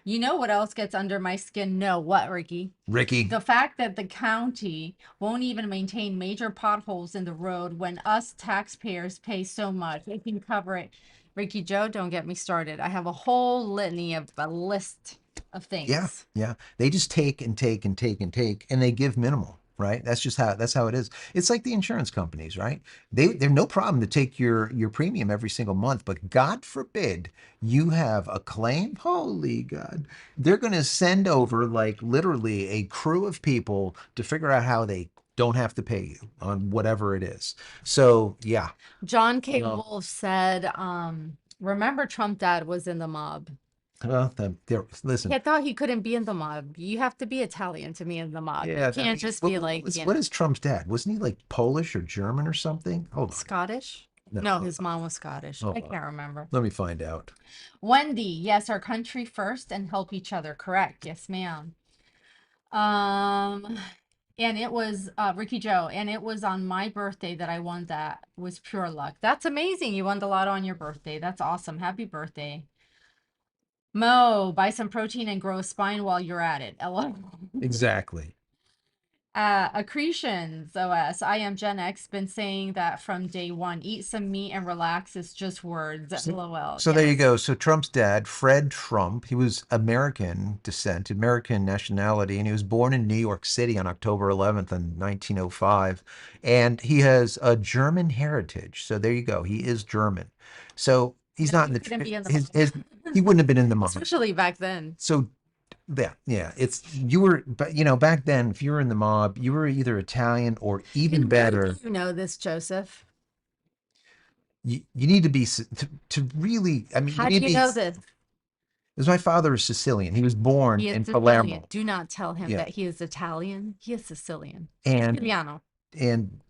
You know what else gets under my skin? No, what, Ricky? Ricky. The fact that the county won't even maintain major potholes in the road when us taxpayers pay so much. It can cover it. Ricky Joe, don't get me started. I have a whole litany of a list of Yeah, things. yeah. They just take and take and take and take, and they give minimal, right? That's how it is. It's like the insurance companies, right? They're no problem to take your premium every single month, but God forbid you have a claim. Holy God. They're gonna send over like literally a crew of people to figure out how they don't have to pay you on whatever it is. So yeah. John K. Well, Wolf said, remember Trump dad was in the mob. listen. I thought he couldn't be in the mob. You have to be Italian to be in the mob. You Yeah, can't just be like, what is Trump's dad? Wasn't he like Polish or German or something? Hold on. Scottish. No, No. his mom was Scottish. Hold I on. can't remember. Let me find out. Wendy, yes, our country first and help each other. Correct. Yes, ma'am. Um, and it was Ricky Joe, and it was on my birthday that I won that. It was pure luck. That's amazing. You won the lotto on your birthday. That's awesome. Happy birthday. Mo, buy some protein and grow a spine while you're at it. LOL. Exactly. Accretions OS. I am Gen X. Been saying that from day one. Eat some meat and relax. It's just words. So, LOL. so there you Yes. go. So Trump's dad, Fred Trump, he was American descent, American nationality, and he was born in New York City on October 11th in 1905. And he has a German heritage. So there you go. He is German. So he's No, not in he couldn't the be in the his mob. he wouldn't have been in the mob. Especially back then. So yeah, yeah, it's you were, but back then, if you were in the mob, you were either Italian or even How do better, you know this, Joseph? you need to be to really, I mean, you How do need to you be, know this? because my father is Sicilian. He was born He is in Sicilian. Palermo. Do not tell him Yeah. that he is Italian. He is Sicilian. And Siciliano. and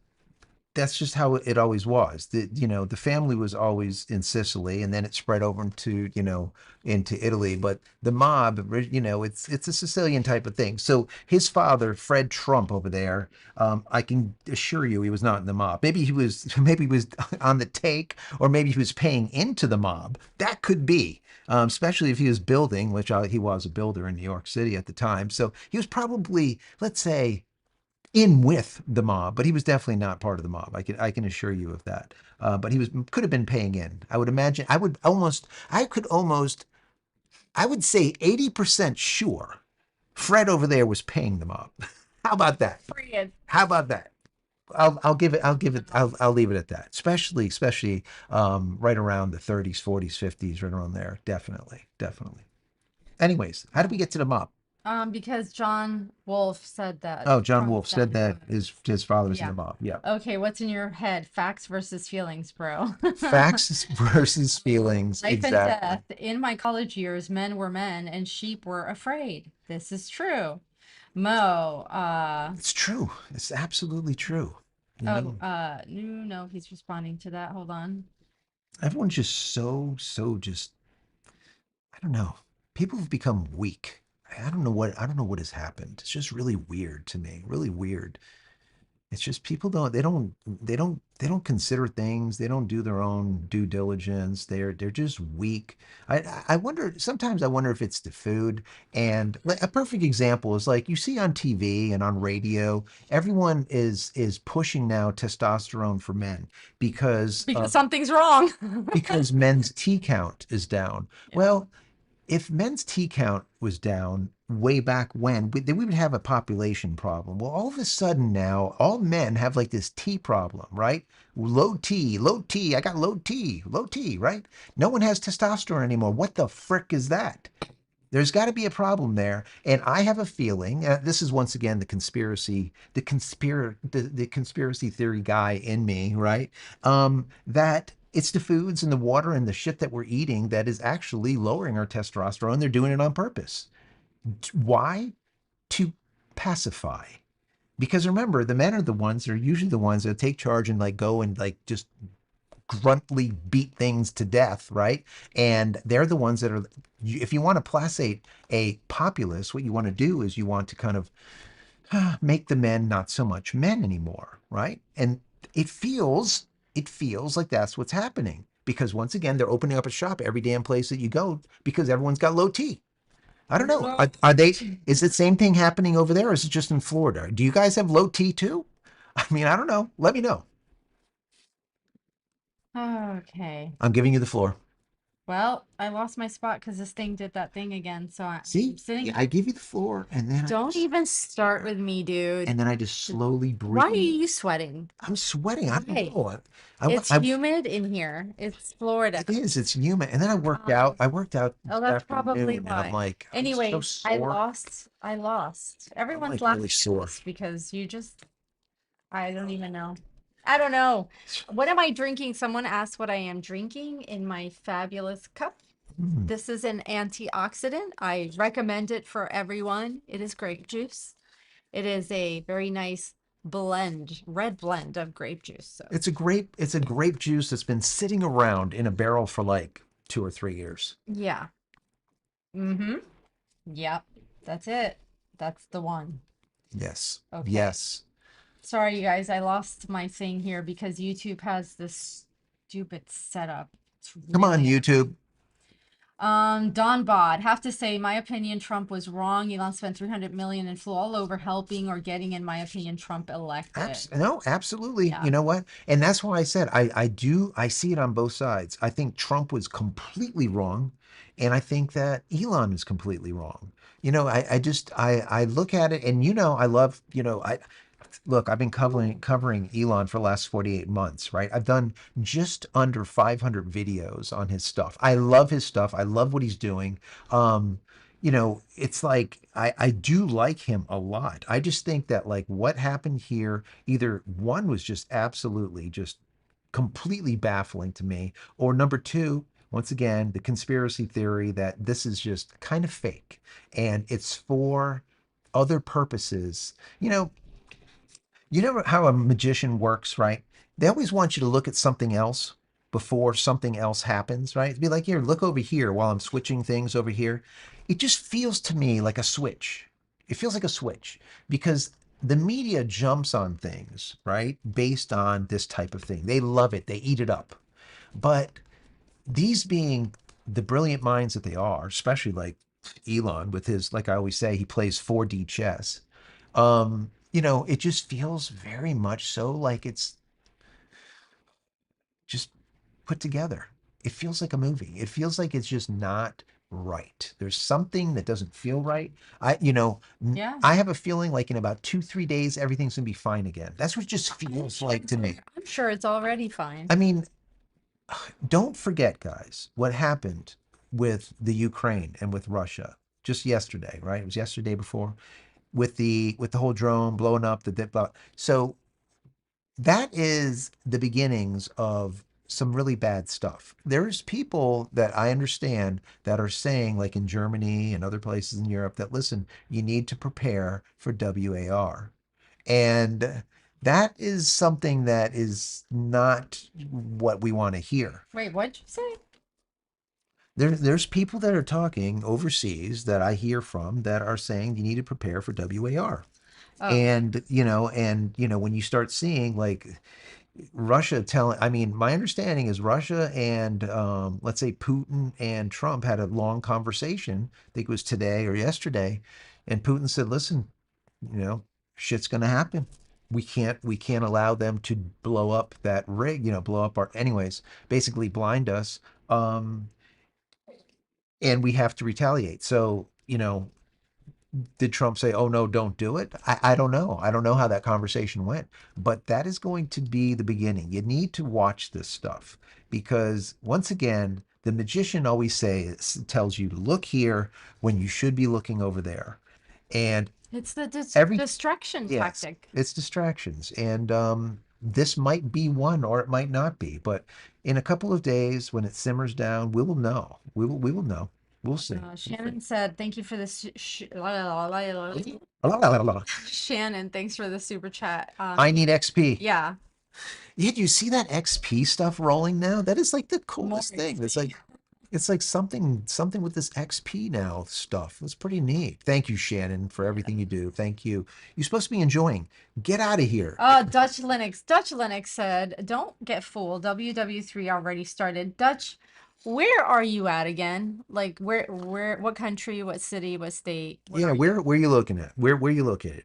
that's just how it always was. The family was always in Sicily, and then it spread over into Italy. But the mob, it's a Sicilian type of thing. So his father, Fred Trump, over there, I can assure you, he was not in the mob. Maybe he was, maybe he was on the take, or maybe he was paying into the mob. That could be. Especially if he was building, which he was a builder in New York City at the time. So he was probably, let's say, in with the mob, but he was definitely not part of the mob. I can assure you of that. But he was could have been paying in. I would imagine. I would say 80% sure Fred over there was paying the mob. How about that? Period. How about that? I'll leave it at that. Especially right around the 30s, 40s, 50s, right around there. Definitely, definitely. Anyways, how did we get to the mob? Because John Wolfe said that Oh, John Trump's Wolfe dad said that was. his father was in Yeah. the mob. Yeah. Okay, what's in your head? Facts versus feelings, bro. Facts versus feelings. Life and Exactly. death. In my college years, men were men and sheep were afraid. This is true. Mo, It's true. It's absolutely true. You know, no, he's responding to that. Hold on. everyone's just so just, I don't know. People have become weak. I don't know what has happened. It's just really weird to me. Really weird. It's just people they don't consider things. They don't do their own due diligence. They're just weak. I wonder, sometimes I wonder if it's the food. And a perfect example is, like, you see on TV and on radio, everyone is pushing now testosterone for men because Because something's wrong. men's T count is down. Yeah. Well, if men's T count was down way back when, then we would have a population problem. Well, all of a sudden now, all men have like this T problem, right? Low T, low T. I got low T, low T, right? No one has testosterone anymore. What the frick is that? There's got to be a problem there, and I have a feeling, this is once again the conspiracy theory guy in me, right? That it's the foods and the water and the shit that we're eating that is actually lowering our testosterone. They're doing it on purpose. Why? To pacify. Because remember, the men are the ones that are usually the ones that take charge and, like, go and, like, just gruntly beat things to death, right? And they're the ones that are, if you want to placate a populace, what you want to do is you want to kind of make the men not so much men anymore, right? And it feels it feels like that's what's happening, because once again they're opening up a shop every damn place that you go because everyone's got low T. I don't know. Are they? Is the same thing happening over there, or is it just in Florida? Do you guys have low T too? I mean, I don't know. Let me know. Okay. I'm giving you the floor. Well, I lost my spot because this thing did that thing again. So I'm See, sitting. I give you the floor, and then Don't even start with me, dude. I just slowly Why are breathe. you sweating? I'm sweating. I don't Why? know. It's I humid in here. It's Florida. it is. It's humid. And then I worked out. Um, I worked out oh, this that's probably afternoon, and I'm why. like, I'm so Anyways, I sore. lost. I lost. I'm Everyone's like really laughing at sore. this because you just, I don't even know. I don't know. What am I drinking? Someone asked what I am drinking in my fabulous cup. Mm. This is an antioxidant. I recommend it for everyone. It is grape juice. It is a very nice red blend of grape juice. So It's a grape juice that's been sitting around in a barrel for like 2 or 3 years. yeah. Mm-hmm. Yep. That's it. That's the one. Yes. Okay. Yes. Sorry, you guys. I lost my thing here because YouTube has this stupid setup. It's Come on, really YouTube. annoying. Don Bod, have to say, my opinion, Trump was wrong. Elon spent 300 million and flew all over helping or getting, in my opinion, Trump elected. No, absolutely. Yeah. You know what? And that's why I said I see it on both sides. I think Trump was completely wrong, and I think that Elon is completely wrong. I look at it, and I love, I look, I've been covering Elon for the last 48 months, right? I've done just under 500 videos on his stuff. I love his stuff. I love what he's doing. Um, it's like I do like him a lot. I just think that like what happened here, either one was just absolutely just completely baffling to me, or number two, once again, the conspiracy theory that this is just kind of fake and it's for other purposes. You know, you know how a magician works, right? They always want you to look at something else before something else happens, right? It'd be like, here, look over here while I'm switching things over here. It just feels to me like a switch. It feels like a switch because the media jumps on things, right? Based on this type of thing. They love it, they eat it up. But these being the brilliant minds that they are, especially like Elon with his, like I always say, he plays 4D chess. It just feels very much so like it's just put together. It feels like a movie. It feels like it's just not right. There's something that doesn't feel right. Yeah. I have a feeling like in about 2, 3 days, everything's gonna be fine again. That's what it just feels like to me. I'm sure it's already fine. I mean, don't forget, guys, what happened with the Ukraine and with Russia just yesterday, right? It was yesterday before with the whole drone blowing up the dip. So that is the beginnings of some really bad stuff. There's people that I understand that are saying, like in Germany and other places in Europe, that listen, you need to prepare for WAR. And that is something that is not what we want to hear. Wait, what'd you say? There's people that are talking overseas that I hear from that are saying you need to prepare for WAR. Oh, And when you start seeing like Russia telling, I mean, my understanding is Russia and let's say Putin and Trump had a long conversation. I think it was today or yesterday, and Putin said, "Listen, you know, shit's going to happen. We can't allow them to blow up that rig. Blow up our anyways. Basically, blind us. And we have to retaliate." So did Trump say, "Oh no, don't do it"? I don't know. I don't know how that conversation went, but that is going to be the beginning. You need to watch this stuff because once again, the magician always tells you to look here when you should be looking over there, and it's the every distraction yes, tactic. it's distractions, and this might be one or it might not be, but in a couple of days when it simmers down, we will know. We will know. We'll see. Shannon said, "Thank you for this." Shannon, thanks for the super chat. I need XP. Yeah, Yeah, do you see that XP stuff rolling now? That is like the more coolest thing. It's XP. like something with this XP now stuff. It's pretty neat. Thank you, Shannon, for everything you do. Thank you. You're supposed to be enjoying. Get out of here. Dutch Linux. Dutch Linux said, "Don't get fooled. WW3 already started." Dutch, where are you at again? Like what country, what city, what state? Where Yeah, are you? where are you looking at? Where you located?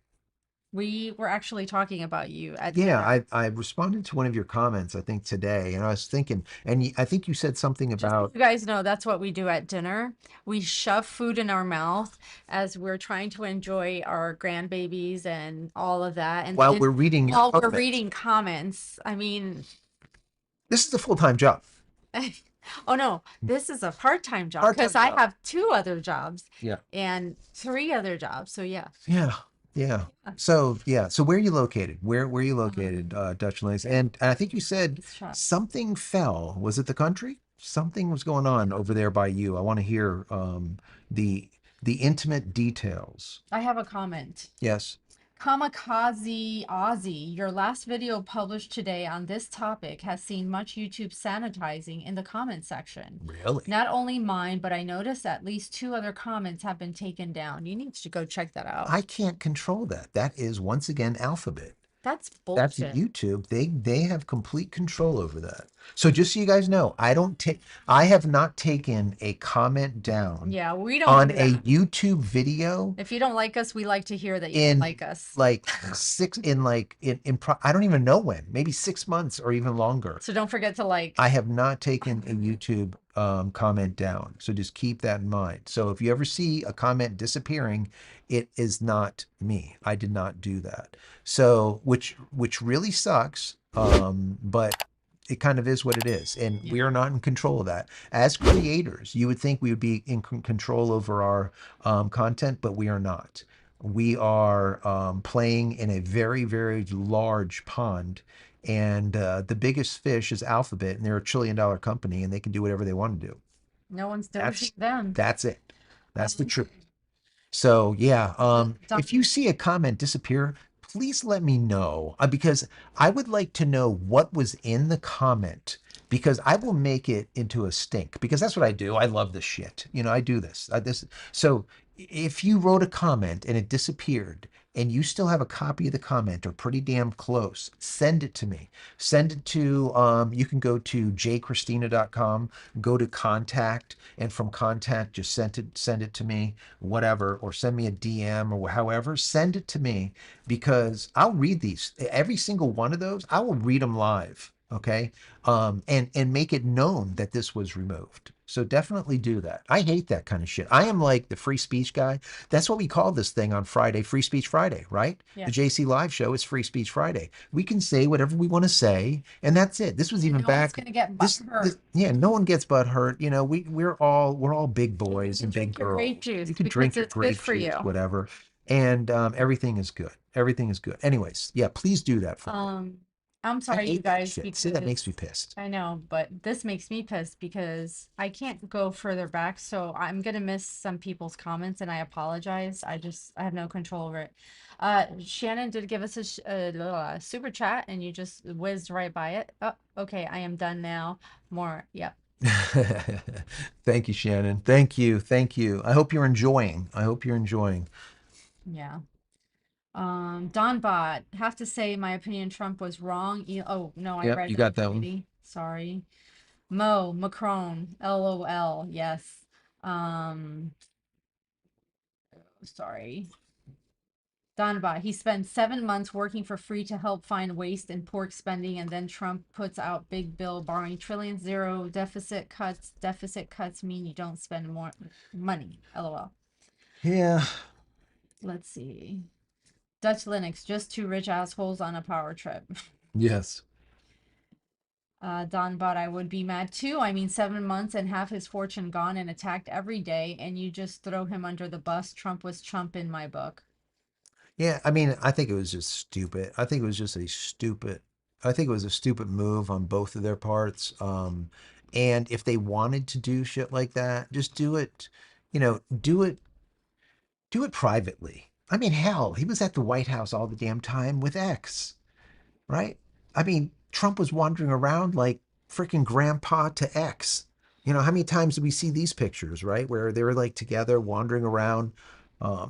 We were actually talking about you at Yeah, dinner. I responded to one of your comments, I think today, and I was thinking, and I think you said something Just so about you guys know, that's what we do at dinner. We shove food in our mouth as we're trying to enjoy our grandbabies and all of that. And while then we're reading your while we're comments. reading comments, I mean, This is a full-time job. oh no, this is a part-time job because Part-time I job. have two other jobs Yeah. and three other jobs. So yeah. Yeah, yeah. Uh, So yeah, so where are you located? Where are you located, Um, Dutch Lace? And I think you said let's try. something fell. Was it the country? Something was going on over there by you. I want to hear the the intimate details. I have a comment. Yes. Kamikaze Aussie, your last video published today on this topic has seen much YouTube sanitizing in the comment section. Really? Not only mine, but I noticed at least two other comments have been taken down. You need to go check that out. I can't control that. That is once again Alphabet. That's That's bullshit. YouTube. They have complete control over that. So just so you guys know, I have not taken a comment down Yeah, we don't on do a that. YouTube video If you don't like us, we like to hear that you don't in like us. like six in like in pro, I don't even know when, maybe 6 months or even longer. So don't forget to like. I have not taken a YouTube comment down. So just keep that in mind. So if you ever see a comment disappearing, it is not me. I did not do that. So which really sucks. But it kind of is what it is. And we are not in control of that. As creators, you would think we would be in control over our content, but we are not. We are playing in a very, very large pond, and the biggest fish is Alphabet, and they're $1 trillion company, and they can do whatever they want to do. No one's dosing That's them. that's it. That's the Um, truth. So yeah, Don- if you see a comment disappear, please let me know, because I would like to know what was in the comment, because I will make it into a stink, because that's what I do. I love this shit. I do this. So if you wrote a comment and it disappeared and you still have a copy of the comment or pretty damn close, send it to me. Send it to you can go to JCristina.com, go to contact, and from contact just send it to me, whatever, or send me a DM or however, send it to me, because I'll read these. Every single one of those, I will read them live. Okay. And make it known that this was removed. So definitely do that. I hate that kind of shit. I am like the free speech guy. That's what we call this thing on Friday, Free Speech Friday, right? yeah. The JC Live show is Free Speech Friday. We can say whatever we want to say, and that's it. This was even No one's back. gonna get This hurt. yeah, no one gets butt hurt. We're all big boys You and big drink your girls. grape juice You can because drink your it's good grape for juice, you. whatever, and everything is good. Everything is good. Anyways, yeah, please do that for me. Um, I'm I sorry, you hate that guys, shit. See, that makes because me pissed. I know, but this makes me pissed because I can't go further back, so I'm gonna miss some people's comments, and I apologize. I have no control over it. Shannon did give us a super chat, and you just whizzed right by it. Oh, okay, I am done now. More, yep, Thank you, Shannon. Thank you. Thank you. I hope you're enjoying. I hope you're enjoying. yeah. Donbot, have to say my opinion Trump was wrong. Oh, no, I Yep, read you that got that one. already. Sorry. Mo, Macron, LOL, yes. Um, sorry. Donbot, he spent 7 months working for free to help find waste in pork spending, and then Trump puts out big bill borrowing trillions, zero deficit cuts. Deficit cuts mean you don't spend more money. LOL. Yeah. Let's see. Dutch Linux, just two rich assholes on a power trip. Yes. Donbot, I would be mad too. I mean, 7 months and half his fortune gone and attacked every day, and you just throw him under the bus. Trump was Trump in my book. Yeah, I mean, I think it was just stupid. I think it was just a stupid. I think it was a stupid move on both of their parts. And if they wanted to do shit like that, just do it. Do it privately. I mean, hell, he was at the White House all the damn time with X, right? I mean, Trump was wandering around like freaking grandpa to X. How many times do we see these pictures, right? Where they were like together wandering around.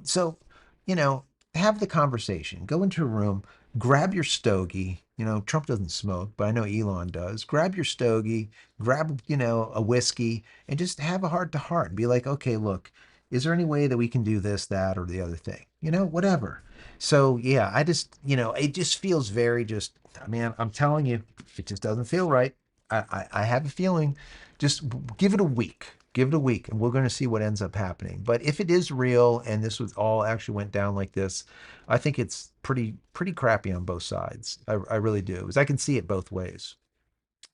So, you know, have the conversation. Go into a room, grab your stogie. Trump doesn't smoke, but I know Elon does. Grab your stogie, grab, a whiskey, and just have a heart to heart and be like, okay, look, is there any way that we can do this, that, or the other thing? Whatever. So yeah, it just feels very just, man, I'm telling you, it just doesn't feel right. I have a feeling. Just give it a week. Give it a week, and we're going to see what ends up happening. But if it is real and this was all actually went down like this, I think it's pretty crappy on both sides. I really do, because I can see it both ways.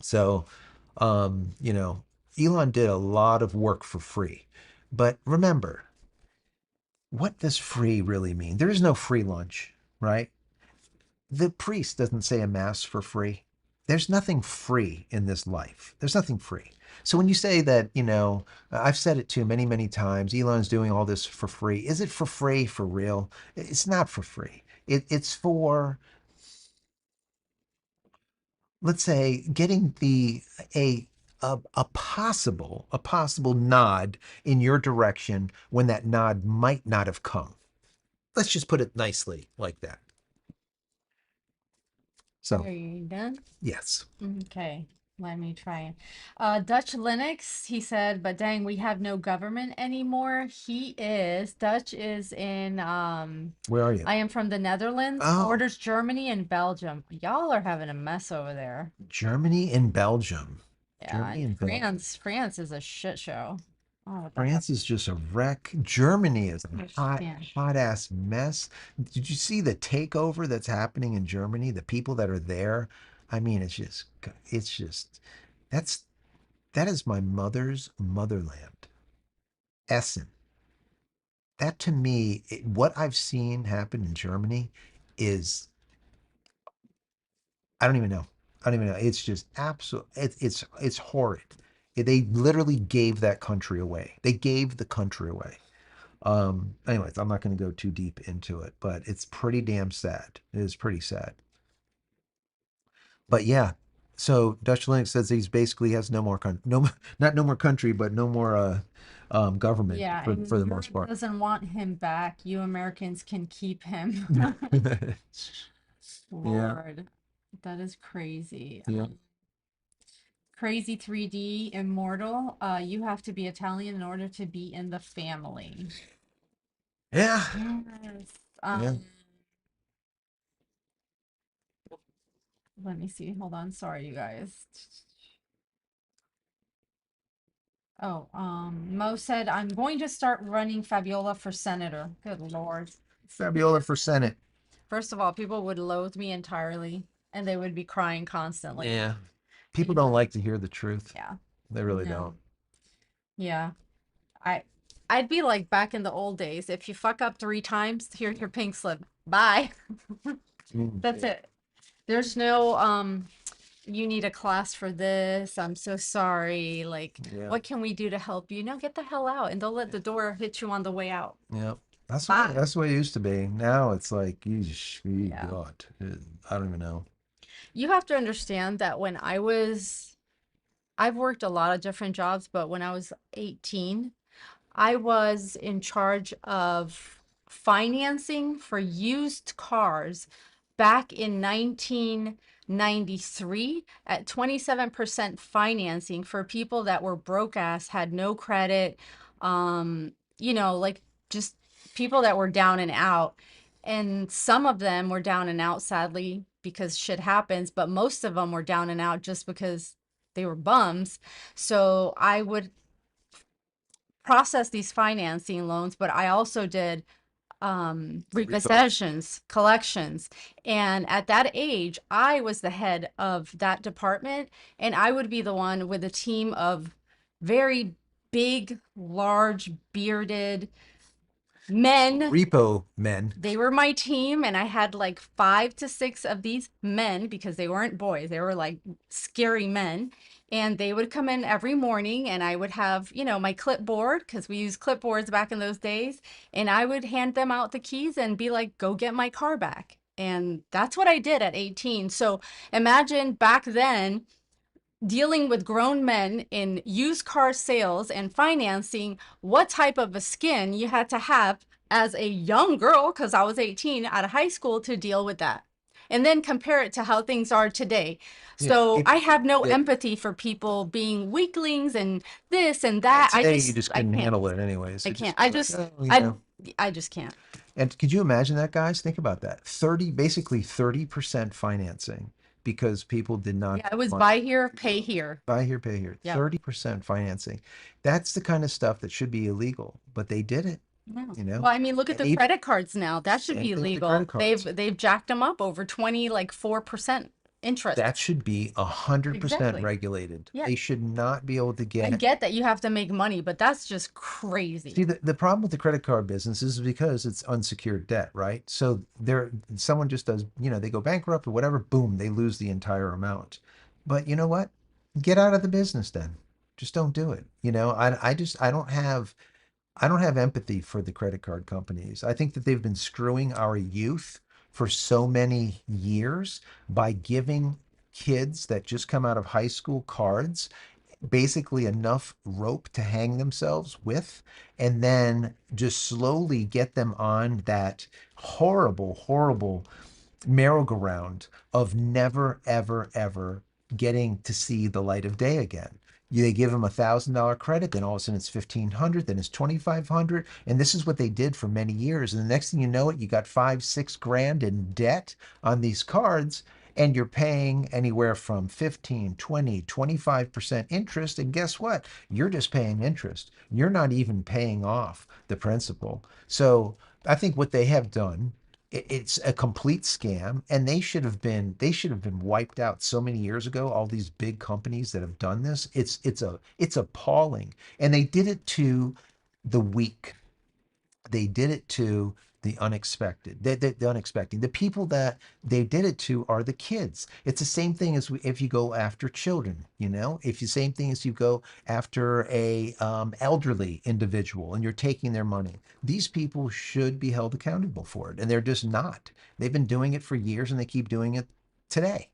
So, um, you know, Elon did a lot of work for free. But remember, what does free really mean? There is no free lunch, right? The priest doesn't say a mass for free. there's nothing free in this life. There's nothing free. So when you say that, I've said it too many, many times, Elon's doing all this for free. Is it for free for real? It's not for free. It's for, let's say, getting a a possible nod in your direction when that nod might not have come. Let's just put it nicely like that. So, Are you done? yes. Okay, let me try. Dutch Linux, he said, but dang, we have no government anymore. Dutch is in, Where are you? I am from the Netherlands, Oh, borders Germany and Belgium. Y'all are having a mess over there. Germany and Belgium. Yeah, Germany and and Belgium. France is a shit show. Oh, what the heck? France is just a wreck. Germany is a hot, Yeah. hot ass mess. Did you see the takeover that's happening in Germany? The people that are there. I mean, it's just, that's, that is my mother's motherland. Essen. That to me, what I've seen happen in Germany is, I don't even know. I don't even know. It's just absolute. It's horrid. They literally gave that country away. They gave the country away. Anyways, I'm not going to go too deep into it, but it's pretty damn sad. It is pretty sad. But yeah, so Dutch Linux says he's basically has no more no, not no more country, but no more government Yeah, for and the most Europe part. doesn't want him back. You Americans can keep him. Yeah, Lord, that is crazy. yeah, Crazy 3D Immortal. You have to be Italian in order to be in the family. yeah, Yes. yeah. Let me see. Hold on. Sorry, you guys. Oh, Mo said, I'm going to start running Fabiola for senator. Good Lord. Fabiola for Senate. First of all, people would loathe me entirely and they would be crying constantly. Yeah, people And don't like to hear the truth. yeah, They really no. don't. Yeah. I I'd be like back in the old days. If you fuck up 3 times, here's your pink slip. Bye. Mm, That's it. There's no you need a class for this. I'm so sorry. Like, yeah, what can we do to help you? No, get the hell out and they'll let the door hit you on the way out. yeah. Bye. That's the way it used to be. Now it's like, you Yeah. God, I don't even know. You have to understand that I've worked a lot of different jobs, but when I was 18, I was in charge of financing for used cars back in 1993 at 27% financing for people that were broke ass, had no credit, like just people that were down and out. And some of them were down and out, sadly, because shit happens, but most of them were down and out just because they were bums. So I would process these financing loans, but I also did Repo. repossessions, collections. And at that age, I was the head of that department, and I would be the one with a team of very big, large, bearded men. Repo men. They were my team, and I had like 5 to 6 of these men because they weren't boys, they were like scary men. And they would come in every morning, and I would have, my clipboard because we used clipboards back in those days. And I would hand them out the keys and be like, go get my car back. And that's what I did at 18. So imagine back then dealing with grown men in used car sales and financing, what type of a skin you had to have as a young girl, because I was 18 out of high school, to deal with that. And then compare it to how things are today. Yeah, So I have no yeah. empathy for people being weaklings and this and that. Today you just I couldn't can't. handle it anyways. I It can't. just be like, oh, yeah. I just can't. And could you imagine that, guys? Think about that. Basically 30% financing because people did not Yeah, it was want buy here, pay here. buy here, pay here. Yep. 30% financing. That's the kind of stuff that should be illegal, but they did it, No. you know? Well, I mean, look at And the even credit cards now. That should same be thing with the legal. credit cards. They've jacked them up over 20, like 4%. interest. That should be 100% Exactly. regulated. Yeah. They should not be able to I get. get that you have to make money, but that's just See, crazy. the problem with the credit card business is because it's unsecured debt, right? So there, someone just does, they go bankrupt or whatever, boom, they lose the entire amount. But you know what? Get out of the business then. Just don't do it. I don't have empathy for the credit card companies. I think that they've been screwing our youth for so many years by giving kids that just come out of high school cards basically enough rope to hang themselves with, and then just slowly get them on that horrible, horrible merry-go-round of never, ever, ever getting to see the light of day again. They give them $1,000 credit, then all of a sudden it's 1,500, then it's 2,500, and this is what they did for many years. And the next thing you know it, you got 5, 6 grand in debt on these cards, and you're paying anywhere from 15, 20, 25% interest. And guess what? You're just paying interest. You're not even paying off the principal. So I think what they have done, it's a complete scam, and they should have been wiped out so many years ago. All these big companies that have done this, it's appalling. And they did it to the weak. They did it to the unexpected. The unexpected. The people that they did it to are the kids. It's the same thing as if you go after children. If you same thing as you go after a elderly individual and you're taking their money. These people should be held accountable for it, and they're just not. They've been doing it for years, and they keep doing it today.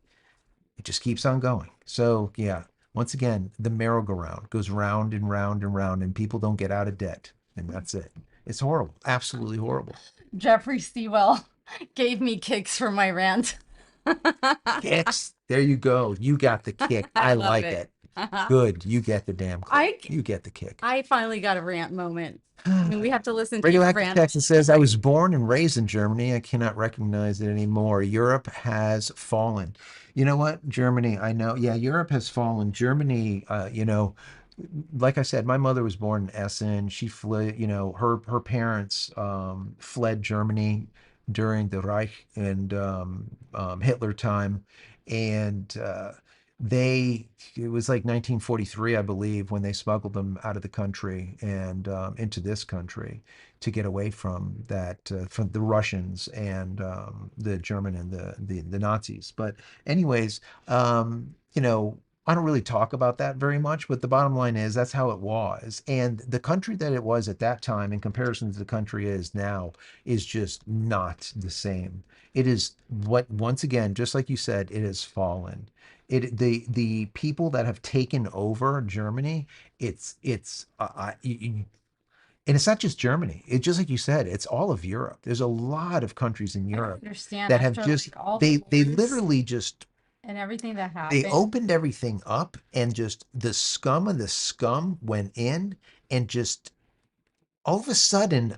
It just keeps on going. So yeah, once again, the merry-go-round goes round and round and round, and people don't get out of debt, and that's it. It's horrible, absolutely horrible. Jeffrey Sewell gave me kicks for my rant. Kicks. There you go. You got the kick. I I love like it. it. Good. You get the damn click. I You get the kick. I finally got a rant moment. I mean, we have to listen to your Radioactive rant. Texas says, I was born and raised in Germany. I cannot recognize it anymore. Europe has fallen. You know what? Germany, I know. Yeah, Europe has fallen. Germany, like I said, my mother was born in Essen. She fled, her parents fled Germany during the Reich and Hitler time. And they it was like 1943, I believe, when they smuggled them out of the country and into this country to get away from that, from the Russians and the German and the Nazis. But anyways, I don't really talk about that very much, but the bottom line is that's how it was. And the country that it was at that time in comparison to the country it is now is just not the same. It is what, once again, just like you said, it has fallen. The people that have taken over Germany, it's and it's not just Germany. It's just like you said, it's all of Europe. There's a lot of countries in I don't Europe understand that have after just like all the they wars literally just and everything that they happened. opened everything up, and just the scum of the scum went in, and just all of a sudden,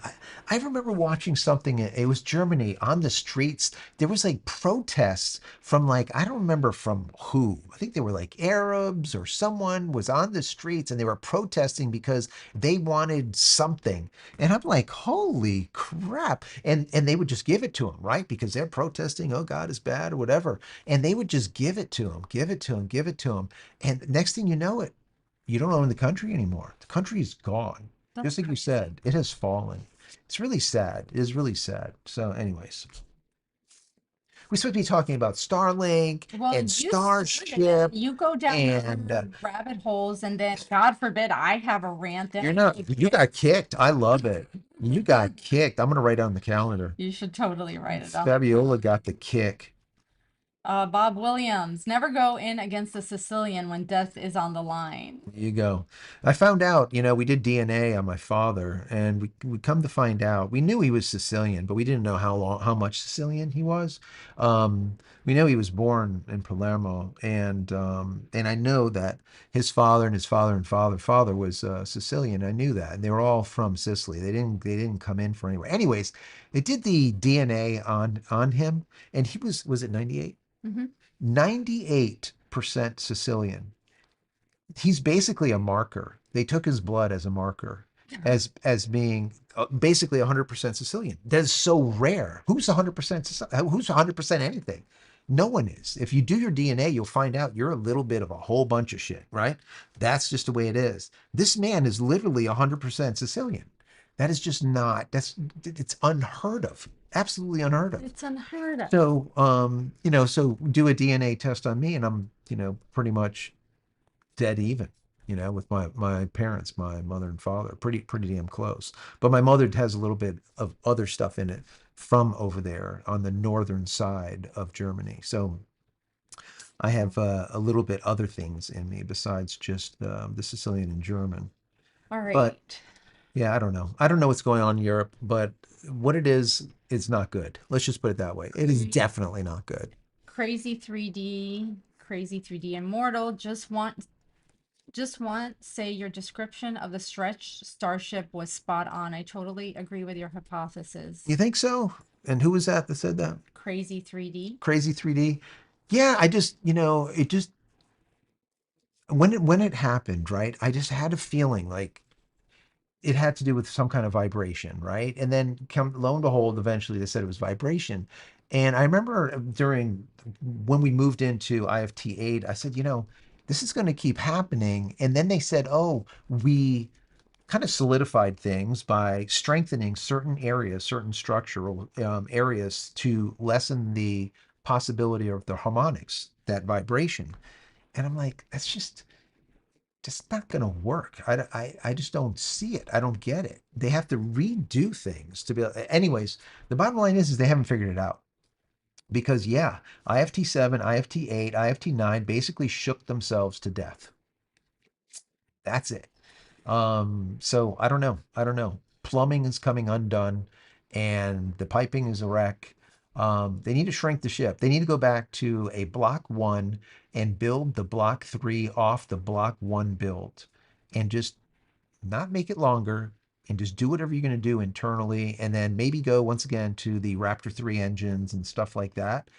I remember watching something. It was Germany on the streets. There was like protests from, like, I don't remember from who. I think they were like Arabs, or someone was on the streets and they were protesting because they wanted something. And I'm like, holy crap. And they would just give it to them, right? Because they're protesting, oh, God is bad or whatever. And they would just give it to them, give it to them, give it to them. And next thing you know it, you don't own the country anymore. The country is gone. That's Just like you crazy. said, it has fallen. It's really sad. It is really sad. So, anyways, we're supposed to be talking about Starlink Well, and you started it. Starship, You go down and your rabbit holes, and then God forbid I have a rant. Then you're I not. get You got kicked. kicked. I love it. You got kicked. I'm gonna write on the calendar. You should totally write it down. Fabiola got the kick. Bob Williams, never go in against a Sicilian when death is on the line. There you go. I found out, we did DNA on my father, and we come to find out, we knew he was Sicilian, but we didn't know how much Sicilian he was. We know he was born in Palermo, and I know that his father and his father and father was Sicilian. I knew that, and they were all from Sicily. They didn't come in for anywhere. Anyways, they did the DNA on him, and he was it 98? Hmm. 98% Sicilian. He's basically a marker. They took his blood as a marker, as being basically 100% Sicilian. That is so rare. Who's 100%? Who's 100% anything? No one is. If you do your DNA, you'll find out you're a little bit of a whole bunch of shit, right? That's just the way it is. This man is literally 100% Sicilian. That is just not, it's unheard of. Absolutely unheard of. It's unheard of. So, so do a DNA test on me and I'm, pretty much dead even, with my parents, my mother and father, pretty damn close. But my mother has a little bit of other stuff in it from over there on the northern side of Germany. So I have a little bit other things in me besides just the Sicilian and German. All But right. yeah, I don't know. I don't know what's going on in Europe, but what it is, it's not good. Let's just put it that way. It is definitely not good. Crazy 3D Immortal. Just want say your description of the stretched starship was spot on. I totally agree with your hypothesis. You think so? And who was that said that? Crazy 3D. Crazy 3D. Yeah, I just, it just when it happened, right? I just had a feeling like it had to do with some kind of vibration, right? And then lo and behold, eventually they said it was vibration. And I remember during when we moved into IFT 8, I said, this is going to keep happening. And then they said, oh, we kind of solidified things by strengthening certain areas, certain structural areas to lessen the possibility of the harmonics, that vibration. And I'm like, that's just not going to work. I just don't see it. I don't get it. They have to redo things to be. Anyways, the bottom line is they haven't figured it out. Because yeah, IFT 7, IFT 8, IFT 9 basically shook themselves to death. That's it. So I don't know. I don't know. Plumbing is coming undone and the piping is a wreck. They need to shrink the ship. They need to go back to a block 1 and build the block 3 off the block 1 build and just not make it longer and just do whatever you're going to do internally and then maybe go once again to the Raptor 3 engines and stuff like that.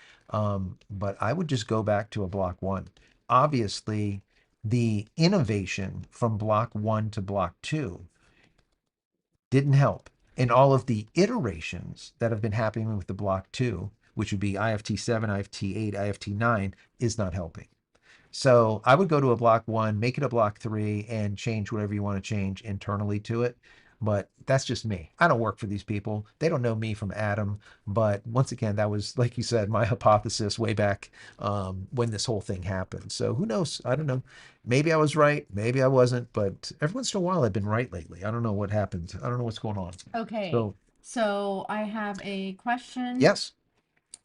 But I would just go back to a block 1. Obviously, the innovation from block 1 to block 2 didn't help. And all of the iterations that have been happening with the block 2, which would be IFT 7, IFT 8, IFT 9, is not helping. So I would go to a block 1, make it a block 3, and change whatever you want to change internally to it. But that's just me. I don't work for these people. They don't know me from Adam. But once again, that was, like you said, my hypothesis way back when this whole thing happened. So who knows? I don't know. Maybe I was right. Maybe I wasn't. But every once in a while, I've been right lately. I don't know what happened. I don't know what's going on. Okay. So, So I have a question. yes.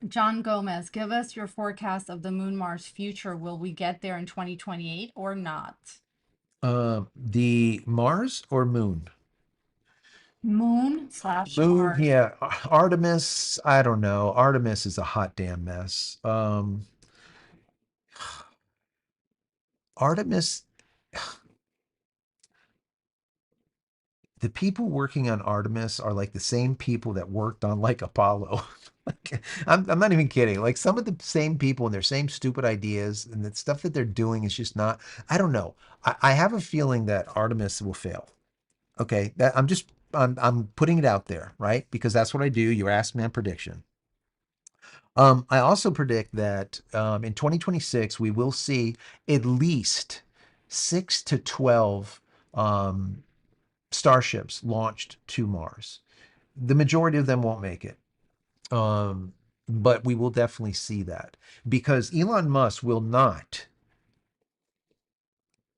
John Gomez, give us your forecast of the Moon Mars future. Will we get there in 2028 or not? The Mars or Moon? Moon slash Moon, Mars. yeah. Artemis, I don't know. Artemis is a hot damn mess. Artemis, the people working on Artemis are like the same people that worked on like Apollo. Like, I'm not even kidding. Like some of the same people and their same stupid ideas and the stuff that they're doing is just not, I don't know. I have a feeling that Artemis will fail. Okay. I'm putting it out there, right? Because that's what I do. You asked me a prediction. I also predict that in 2026 we will see at least 6 to 12 um, starships launched to Mars. The majority of them won't make it, um, but we will definitely see that because Elon Musk will not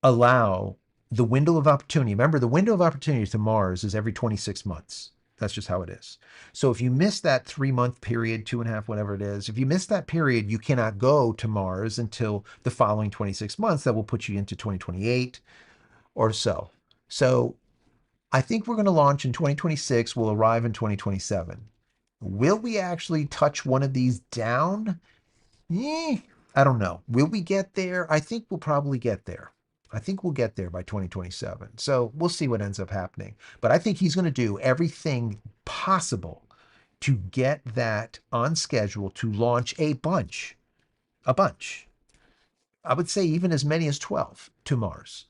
allow the window of opportunity. Remember, the window of opportunity to Mars is every 26 months. That's just how it is. So if you miss that 3 month period, 2.5, whatever it is, if you miss that period, you cannot go to Mars until the following 26 months. That will put you into 2028 or so. So I think we're going to launch in 2026. We'll arrive in 2027. Will we actually touch one of these down? Eh, I don't know. Will we get there? I think we'll probably get there. I think we'll get there by 2027. So we'll see what ends up happening. But I think he's going to do everything possible to get that on schedule to launch a bunch. I would say even as many as 12 to Mars.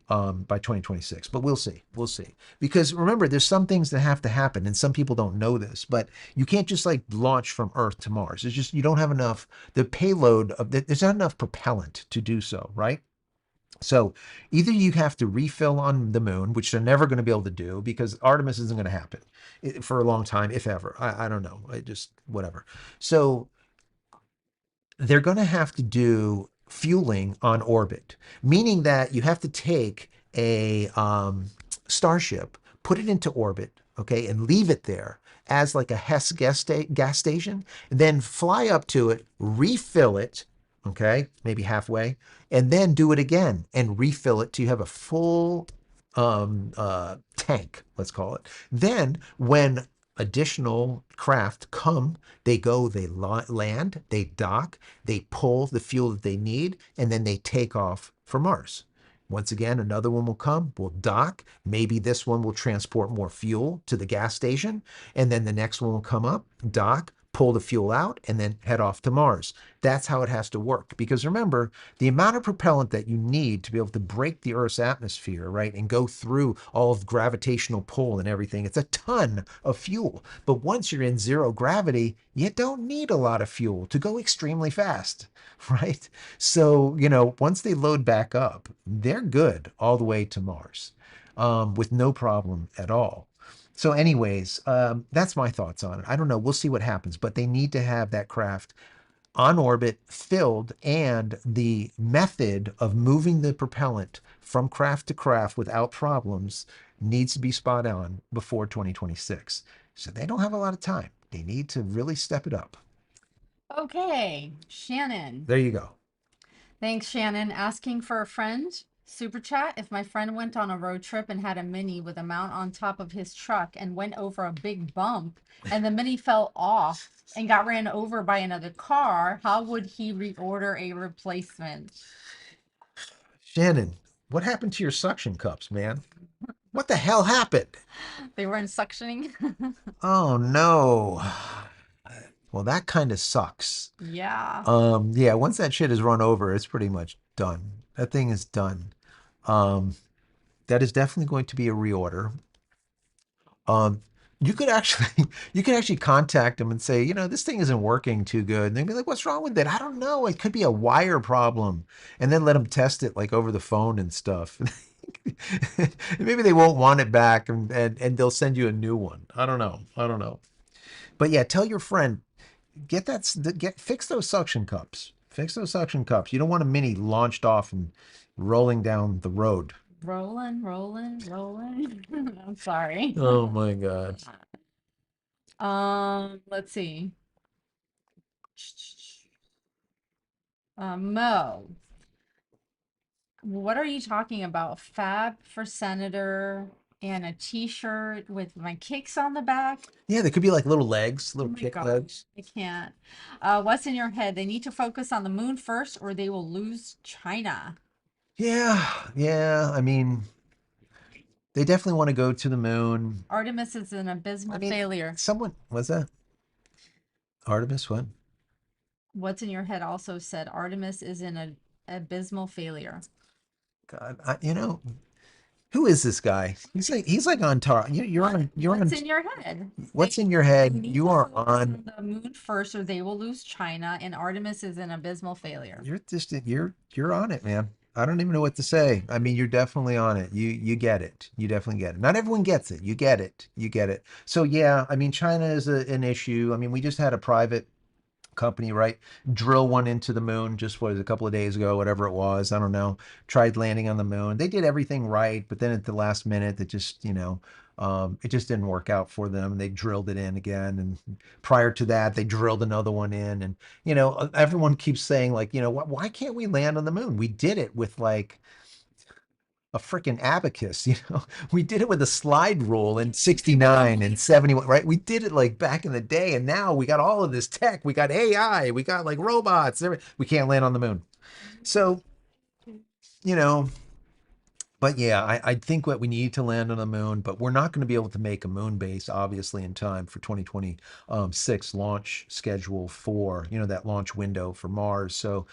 by 2026. But we'll see. We'll see. Because remember, there's some things that have to happen, and some people don't know this, but you can't just like launch from Earth to Mars. It's just you don't have enough, the payload of there's not enough propellant to do so, right? So either you have to refill on the moon, which they're never going to be able to do because Artemis isn't going to happen for a long time, if ever. I don't know. I just, whatever. So they're going to have to do fueling on orbit, meaning that you have to take a Starship, put it into orbit, okay, and leave it there as like a Hess gas station, and then fly up to it, refill it, okay, maybe halfway, and then do it again and refill it till you have a full tank, let's call it. Then when additional craft come, they go, they land, they dock, they pull the fuel that they need, and then they take off for Mars. Once again, another one will come, will dock. Maybe this one will transport more fuel to the gas station. And then the next one will come up, dock, pull the fuel out, and then head off to Mars. That's how it has to work. Because remember, the amount of propellant that you need to be able to break the Earth's atmosphere, right, and go through all of gravitational pull and everything, it's a ton of fuel. But once you're in zero gravity, you don't need a lot of fuel to go extremely fast, right? So, once they load back up, they're good all the way to Mars with no problem at all. So, anyways, that's my thoughts on it. I don't know. We'll see what happens, but they need to have that craft on orbit filled, and the method of moving the propellant from craft to craft without problems needs to be spot on before 2026. So they don't have a lot of time. They need to really step it up. Okay, Shannon. There you go. Thanks, Shannon. Asking for a friend. Super chat. If my friend went on a road trip and had a mini with a mount on top of his truck and went over a big bump and the mini fell off and got ran over by another car, how would he reorder a replacement? Shannon, what happened to your suction cups, man? What the hell happened? They weren't suctioning. Oh no. Well, that kind of sucks. Yeah. Yeah, once that shit is run over, it's pretty much done. That thing is done. Um, that is definitely going to be a reorder. Um, you could actually you could actually contact them and say, this thing isn't working too good. And they'd be like, what's wrong with it? I don't know. It could be a wire problem. And then let them test it like over the phone and stuff. Maybe they won't want it back and they'll send you a new one. I don't know. I don't know. But yeah, tell your friend, fix those suction cups. Fix those suction cups. You don't want a mini launched off and rolling down the road. Rolling, rolling, rolling. I'm sorry. Oh my God. Let's see. Mo, what are you talking about? Fab for senator and a t-shirt with my kicks on the back? Yeah, there could be like little legs, Oh little my kick God, legs. I can't. What's in your head? They need to focus on the moon first or they will lose China. Yeah, yeah. I mean, they definitely want to go to the moon. Artemis is an I abysmal mean, failure. someone was that Artemis? What? What's in your head also said Artemis is an abysmal failure. God, who is this guy? He's like on tar. You're on. What's in your head? What's in your They head? need You to are focus on. on the moon first, or they will lose China, and Artemis is an abysmal failure. You're on it, man. I don't even know what to say. I mean, you're definitely on it. You get it. You definitely get it. Not everyone gets it. You get it. You get it. So yeah, I mean, China is an issue. I mean, we just had a private company, right? Drill one into the moon just was a couple of days ago, whatever it was. I don't know. Tried landing on the moon. They did everything right, but then at the last minute, it just didn't work out for them. They drilled it in again, and prior to that, they drilled another one in. And everyone keeps saying like, why can't we land on the moon? We did it with like a freaking abacus, we did it with a slide rule in 69 and 71, right? We did it like back in the day, and now we got all of this tech, we got AI, we got like robots, we can't land on the moon. So, you know But yeah, I think what we need to land on the moon, but we're not going to be able to make a moon base, obviously, in time for 2026 launch schedule for, that launch window for Mars. So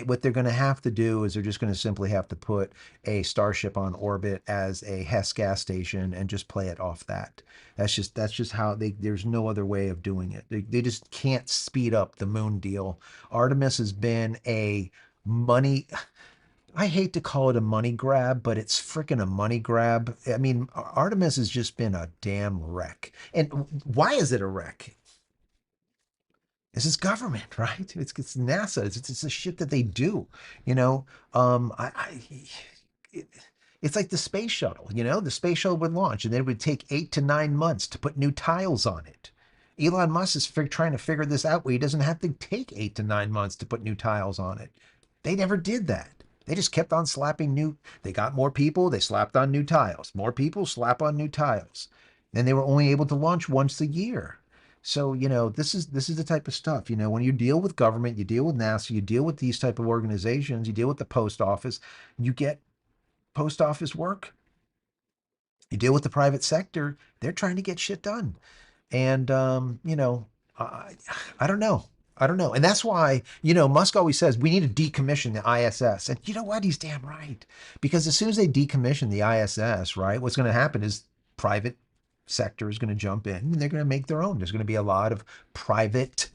what they're going to have to do is they're just going to simply have to put a Starship on orbit as a Hess gas station and just play it off that. That's just how there's no other way of doing it. They just can't speed up the moon deal. Artemis has been a money I hate to call it a money grab, but it's freaking a money grab. I mean, Artemis has just been a damn wreck. And why is it a wreck? This is government, right? It's NASA. It's the shit that they do. You know, it, it's like the space shuttle. The space shuttle would launch, and then it would take 8 to 9 months to put new tiles on it. Elon Musk is trying to figure this out where he doesn't have to take 8 to 9 months to put new tiles on it. They never did that. They just kept on slapping new. They got more people. They slapped on new tiles. More people slap on new tiles. And they were only able to launch once a year. So this is the type of stuff. When you deal with government, you deal with NASA, you deal with these type of organizations, you deal with the post office, you get post office work. You deal with the private sector, they're trying to get shit done. And I, I don't know. I don't know. And that's why, Musk always says we need to decommission the ISS. And you know what? He's damn right. Because as soon as they decommission the ISS, right, what's going to happen is private sector is going to jump in and they're going to make their own. There's going to be a lot of private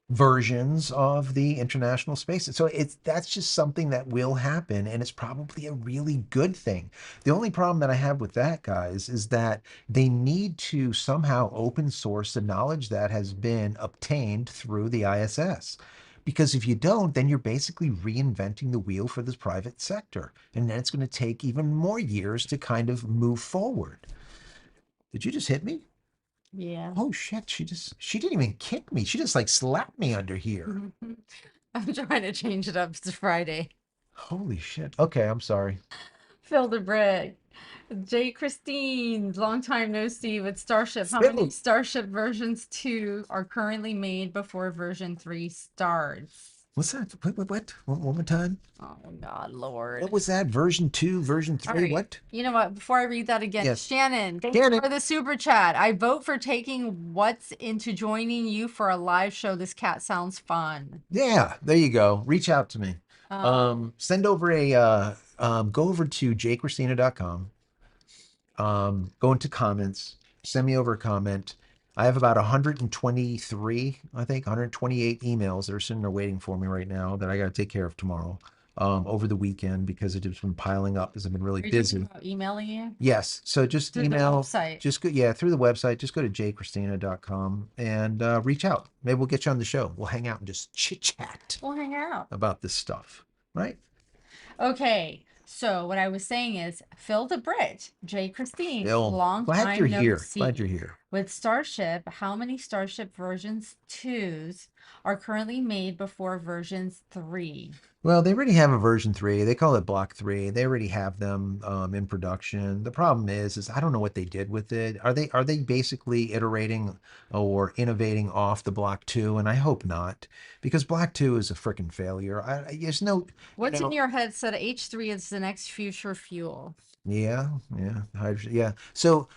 versions of the International Space. So that's just something that will happen, and it's probably a really good thing. The only problem that I have with that, guys, is that they need to somehow open source the knowledge that has been obtained through the ISS. Because if you don't, then you're basically reinventing the wheel for this private sector. And then it's going to take even more years to kind of move forward. Did you just hit me? Yeah. Oh shit, she didn't even kick me. She just like slapped me under here. I'm trying to change it up. It's Friday. Holy shit. Okay, I'm sorry. Phil the Brick. J. Christine, long time no see with Starship. How many Phil, Starship versions 2 are currently made before version 3 starts? what's that? What? One more time? Oh God, Lord. What was that? Version 2, version All 3, right. what? You know what? Before I read that again, Yes. Shannon, thanks Janet. for the super chat. I vote for taking What's into joining you for a live show. This cat sounds fun. Yeah, there you go. Reach out to me. Uh, Send over go over to JCristina.com. Go into comments, send me over a comment. I have about 123, I think, 128 emails that are sitting there waiting for me right now that I got to take care of tomorrow, over the weekend because it's been piling up as I've been really are you talking busy. about emailing you Yes. So just through the email, website? just go, yeah, through the website, just go to jcristina.com and reach out. Maybe we'll get you on the show. We'll hang out and just chit chat We'll hang out. about this stuff. Right? Okay, so what I was saying is Phil the Brit, J. Christine, Bill, long glad you're time no here. Glad you're see. here. With Starship, how many Starship versions 2s are currently made before versions 3? Well, they already have a version 3. They call it Block 3. They already have them in production. The problem is I don't know what they did with it. Are they basically iterating or innovating off the Block 2? And I hope not, because Block 2 is a freaking failure. There's no, What's in your head said H3 is the next future fuel? yeah, yeah, hydrogen, yeah. So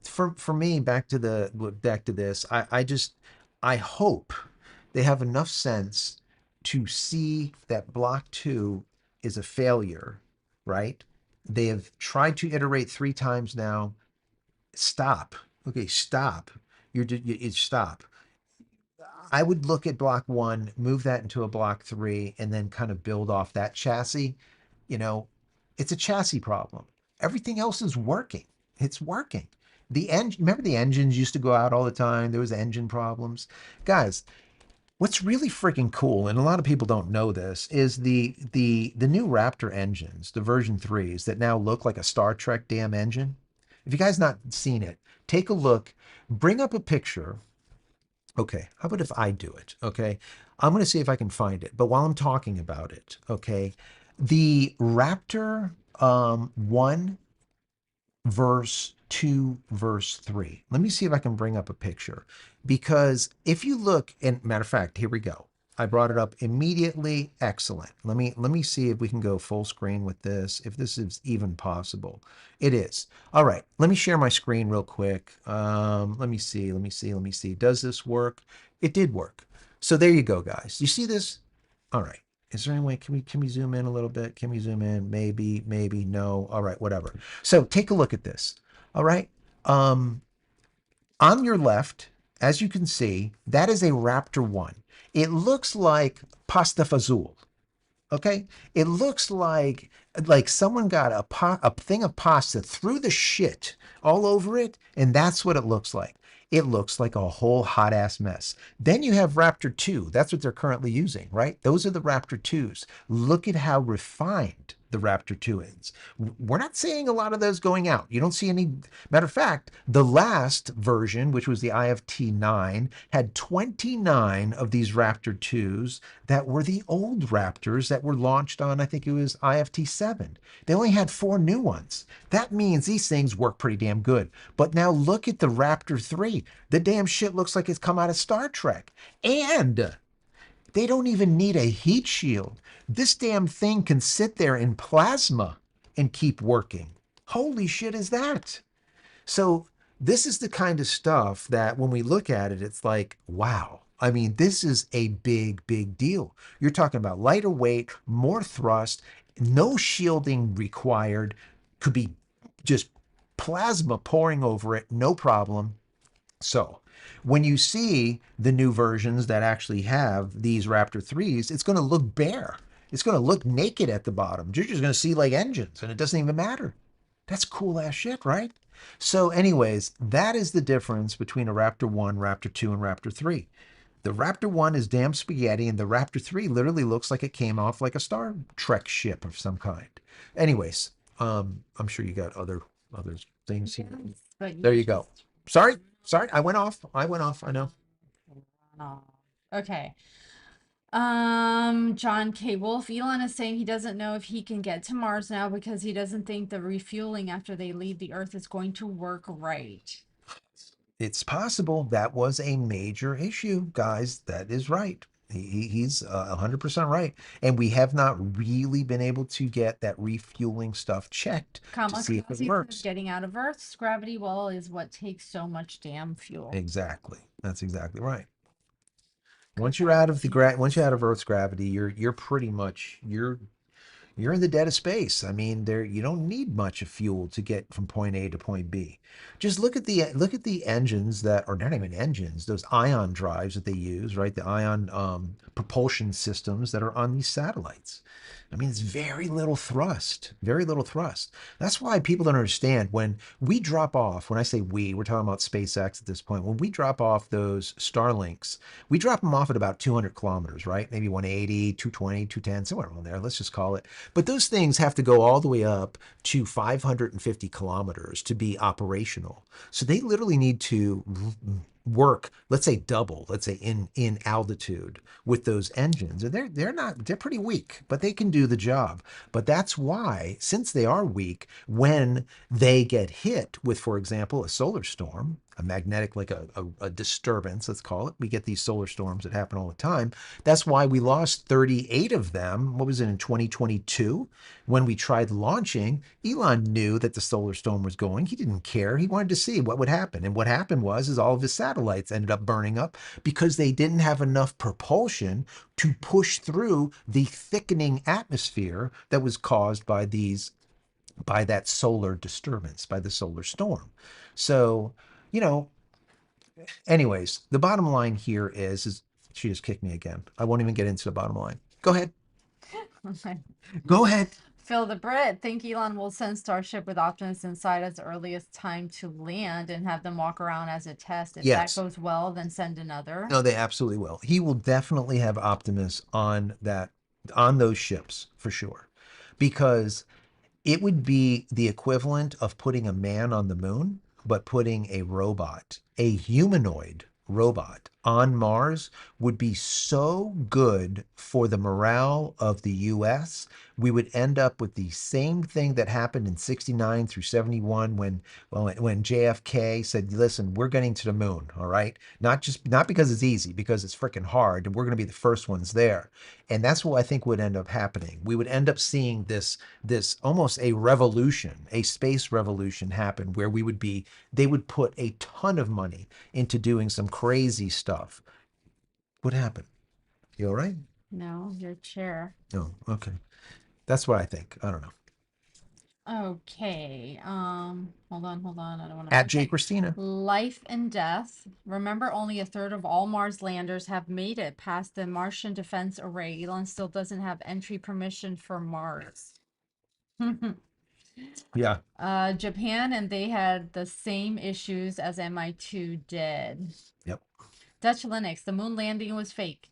for me, back to this, I hope they have enough sense to see that Block 2 is a failure, right? They have tried to iterate 3 times now. Stop. Okay, stop. Stop. I would look at Block 1, move that into a Block 3, and then kind of build off that chassis. You know, it's a chassis problem. Everything else is working. It's working. Remember the engines used to go out all the time. There was engine problems. Guys, what's really freaking cool, and a lot of people don't know this, is the new Raptor engines, the version 3s that now look like a Star Trek damn engine. If you guys not seen it, take a look, bring up a picture. Okay, how about if I do it? Okay, I'm going to see if I can find it. But while I'm talking about it, okay, the Raptor 1 verse 2 verse 3. Let me see if I can bring up a picture, because if you look, and matter of fact, here we go. I brought it up immediately. Excellent. Let me see if we can go full screen with this, if this is even possible. It is. All right. Let me share my screen real quick. Let me see. Let me see. Let me see. Does this work? It did work. So there you go, guys. You see this? All right. Is there any way can we zoom in a little bit? Can we zoom in? Maybe, maybe, no. All right, whatever. So take a look at this. All right. Um, on your left, as you can see, that is a Raptor 1. It looks like pasta fazool. Okay, it looks like someone got a thing of pasta, threw the shit all over it, and that's what it looks like. It looks like a whole hot ass mess. Then you have Raptor 2. That's what they're currently using, right? Those are the Raptor 2s. Look at how refined the Raptor 2 is. We're not seeing a lot of those going out. You don't see any. Matter of fact, the last version, which was the IFT 9, had 29 of these Raptor 2s that were the old Raptors that were launched on, I think it was IFT 7. They only had 4 new ones. That means these things work pretty damn good. But now look at the Raptor 3. The damn shit looks like it's come out of Star Trek. And they don't even need a heat shield. This damn thing can sit there in plasma and keep working. Holy shit is that? So this is the kind of stuff that when we look at it, it's like, wow. I mean, this is a big, big deal. You're talking about lighter weight, more thrust, no shielding required, could be just plasma pouring over it, no problem. So when you see the new versions that actually have these Raptor 3s, it's going to look bare. It's going to look naked at the bottom. You're just going to see like engines and it doesn't even matter. That's cool ass shit, right? So anyways, that is the difference between a Raptor 1, Raptor 2, and Raptor 3. The Raptor 1 is damn spaghetti, and the Raptor 3 literally looks like it came off like a Star Trek ship of some kind. Anyways, I'm sure you got other things here. Yes, but There you you go. just Sorry, I went off. I know. oh, okay. John K. Wolf, Elon is saying he doesn't know if he can get to Mars now because he doesn't think the refueling after they leave the Earth is going to work right. It's possible that was a major issue, guys. That is right. He's 100% right. And we have not really been able to get that refueling stuff checked to see if it Kamikaze says works. getting out of Earth's gravity well is what takes so much damn fuel. Exactly. That's exactly right. Good Once you're out of Earth's gravity, you're pretty much you're in the dead of space. I mean, there you don't need much of fuel to get from point A to point B. Just look at the engines that are not even engines, those ion drives that they use, right? The ion propulsion systems that are on these satellites. I mean, it's very little thrust, very little thrust. That's why people don't understand when we drop off, when I say we, we're talking about SpaceX at this point. When we drop off those Starlinks, we drop them off at about 200 kilometers, right? Maybe 180, 220, 210, somewhere around there. Let's just call it. But those things have to go all the way up to 550 kilometers to be operational. So they literally need to work, let's say double, let's say in altitude with those engines. And they're pretty weak, but they can do the job. But that's why, since they are weak, when they get hit with, for example, a solar storm, a magnetic, like a disturbance, let's call it. We get these solar storms that happen all the time. That's why we lost 38 of them. What was it in 2022? When we tried launching, Elon knew that the solar storm was going. He didn't care. He wanted to see what would happen. And what happened is all of his satellites ended up burning up because they didn't have enough propulsion to push through the thickening atmosphere that was caused by that solar disturbance, by the solar storm. So, you know, anyways, the bottom line here is she just kicked me again. I won't even get into the bottom line. Go ahead. Go ahead. Phil the Brit, think Elon will send Starship with Optimus inside as earliest time to land and have them walk around as a test. If that Yes. goes well, then send another. No, they absolutely will. He will definitely have Optimus on those ships for sure. Because it would be the equivalent of putting a man on the moon, but putting a robot, a humanoid robot on Mars would be so good for the morale of the US. We would end up with the same thing that happened in 69 through 71 when when JFK said, "Listen, we're getting to the moon, all right? Not because it's easy, because it's freaking hard and we're going to be the first ones there." And that's what I think would end up happening. We would end up seeing this almost a revolution, a space revolution happen where they would put a ton of money into doing some crazy stuff. What happened? You all right? No, your chair. No, okay. That's what I think. I don't know. Okay. Hold on. I don't want to. At Okay. JCristina. Life and death. Remember, only a third of all Mars landers have made it past the Martian Defense Array. Elon still doesn't have entry permission for Mars. Yeah. Japan, and they had the same issues as MI2 did. Yep. Dutch Linux, the moon landing was fake.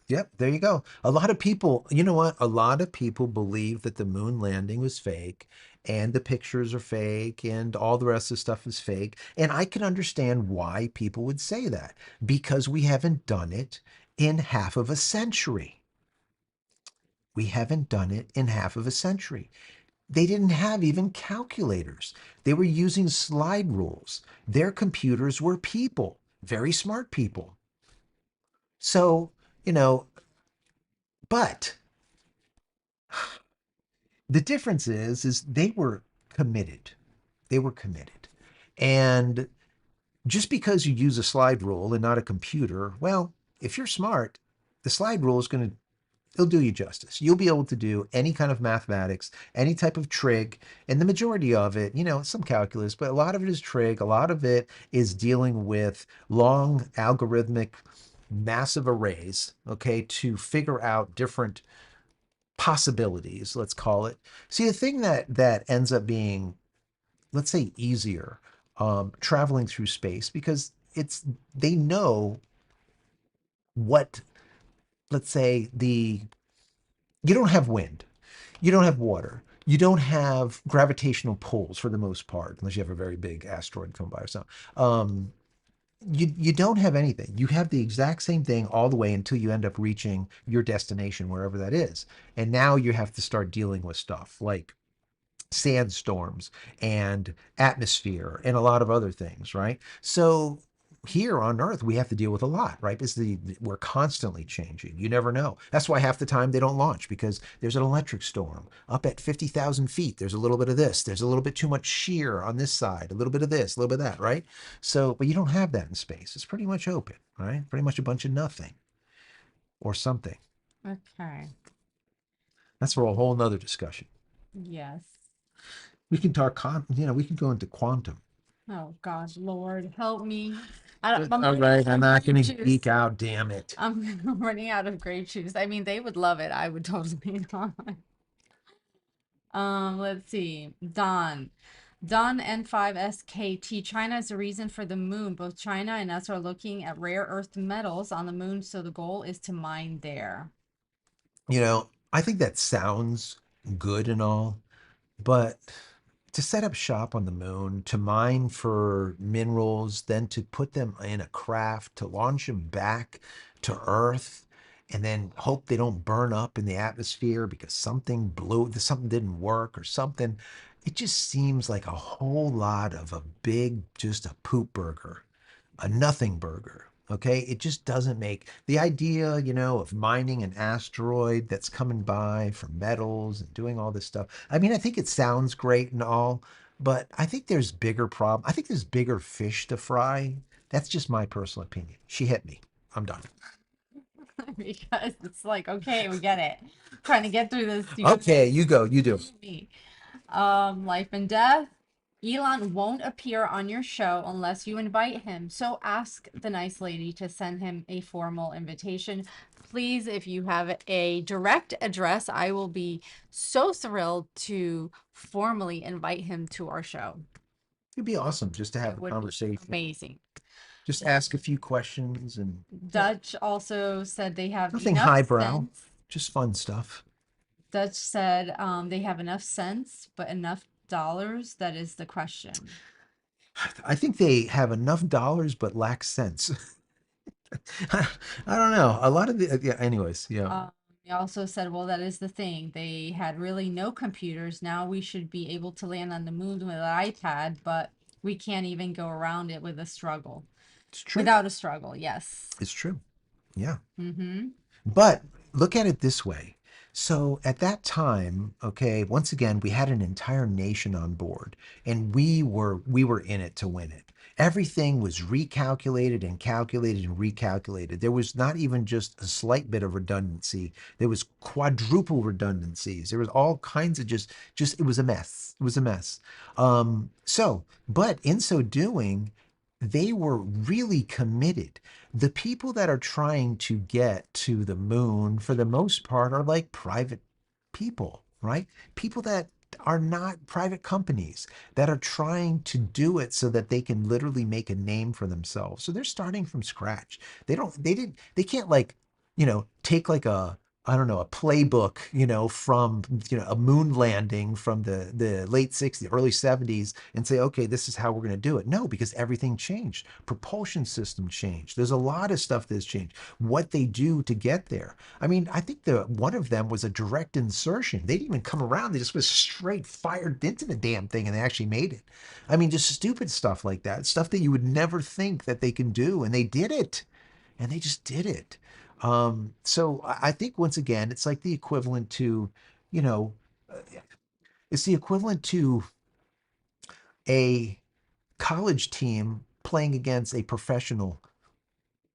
Yep, there you go. A lot of people, you know what? A lot of people believe that the moon landing was fake and the pictures are fake and all the rest of the stuff is fake. And I can understand why people would say that because we haven't done it in half of a century. We haven't done it in half of a century. They didn't have even calculators. They were using slide rules. Their computers were people, very smart people. So, you know, but the difference is they were committed. They were committed. And just because you use a slide rule and not a computer, well, if you're smart, the slide rule is going to it'll do you justice. You'll be able to do any kind of mathematics, any type of trig, and the majority of it, some calculus, but a lot of it is trig. A lot of it is dealing with long algorithmic massive arrays, okay, to figure out different possibilities, let's call it. See, the thing that ends up being, let's say, easier traveling through space because they know what, let's say, you don't have wind, you don't have water, you don't have gravitational pulls for the most part, unless you have a very big asteroid come by or something. You don't have anything. You have the exact same thing all the way until you end up reaching your destination, wherever that is. And now you have to start dealing with stuff like sandstorms and atmosphere and a lot of other things, right? So here on Earth, we have to deal with a lot, right? Because we're constantly changing. You never know. That's why half the time they don't launch because there's an electric storm up at 50,000 feet. There's a little bit of this. There's a little bit too much shear on this side, a little bit of this, a little bit of that, right? So, but you don't have that in space. It's pretty much open, right? Pretty much a bunch of nothing or something. Okay. That's for a whole nother discussion. Yes. We can talk, we can go into quantum. Oh God, Lord, help me. I'm All running right, out I'm of not grape going to juice. geek out, damn it. I'm running out of grape juice. I mean, they would love it. I would totally not. Let's see. Don N5SKT. China is the reason for the moon. Both China and us are looking at rare earth metals on the moon, so the goal is to mine there. I think that sounds good and all, but to set up shop on the moon, to mine for minerals, then to put them in a craft, to launch them back to Earth, and then hope they don't burn up in the atmosphere because something didn't work or something. It just seems like a whole lot of just a poop burger, a nothing burger. Okay, it just doesn't make the idea, of mining an asteroid that's coming by for metals and doing all this stuff. I mean, I think it sounds great and all, but I think there's bigger problem. I think there's bigger fish to fry. That's just my personal opinion. She hit me. I'm done. Because it's like, okay, we get it. Trying to get through this. You got Okay, you go. You do. me. Life and death. Elon won't appear on your show unless you invite him. So ask the nice lady to send him a formal invitation. Please, if you have a direct address, I will be so thrilled to formally invite him to our show. It'd be awesome just to It have a would be conversation. amazing. Just ask a few questions and Dutch also said they have nothing enough highbrow, sense. just fun stuff. Dutch said they have enough sense, but enough dollars, that is the question. I think they have enough dollars but lack sense. I don't know. A lot of the yeah. Anyways, yeah, Um, he also said, well, that is the thing. They had really no computers. Now we should be able to land on the moon with an iPad, but we can't even go around it with a struggle. it's true. Without a struggle, yes. It's true. Yeah. Mm-hmm. But look at it this way. So at that time, okay, once again, we had an entire nation on board and we were in it to win it. Everything was recalculated and calculated and recalculated. There was not even just a slight bit of redundancy. There was quadruple redundancies. There was all kinds of just it was a mess. It was a mess. But in so doing, they were really committed. The people that are trying to get to the moon, for the most part, are like private people, right? People that are not private companies that are trying to do it so that they can literally make a name for themselves. So they're starting from scratch. They can't like, take like I don't know, a playbook, from, a moon landing from the late 60s, early 70s and say, okay, this is how we're going to do it. No, because everything changed. Propulsion system changed. There's a lot of stuff that's changed. What they do to get there. I mean, I think one of them was a direct insertion. They didn't even come around. They just was straight fired into the damn thing and they actually made it. I mean, just stupid stuff like that. Stuff that you would never think that they can do. And they did it. And they just did it. So I think once again, it's like the equivalent to, you know, uh, it's the equivalent to a college team playing against a professional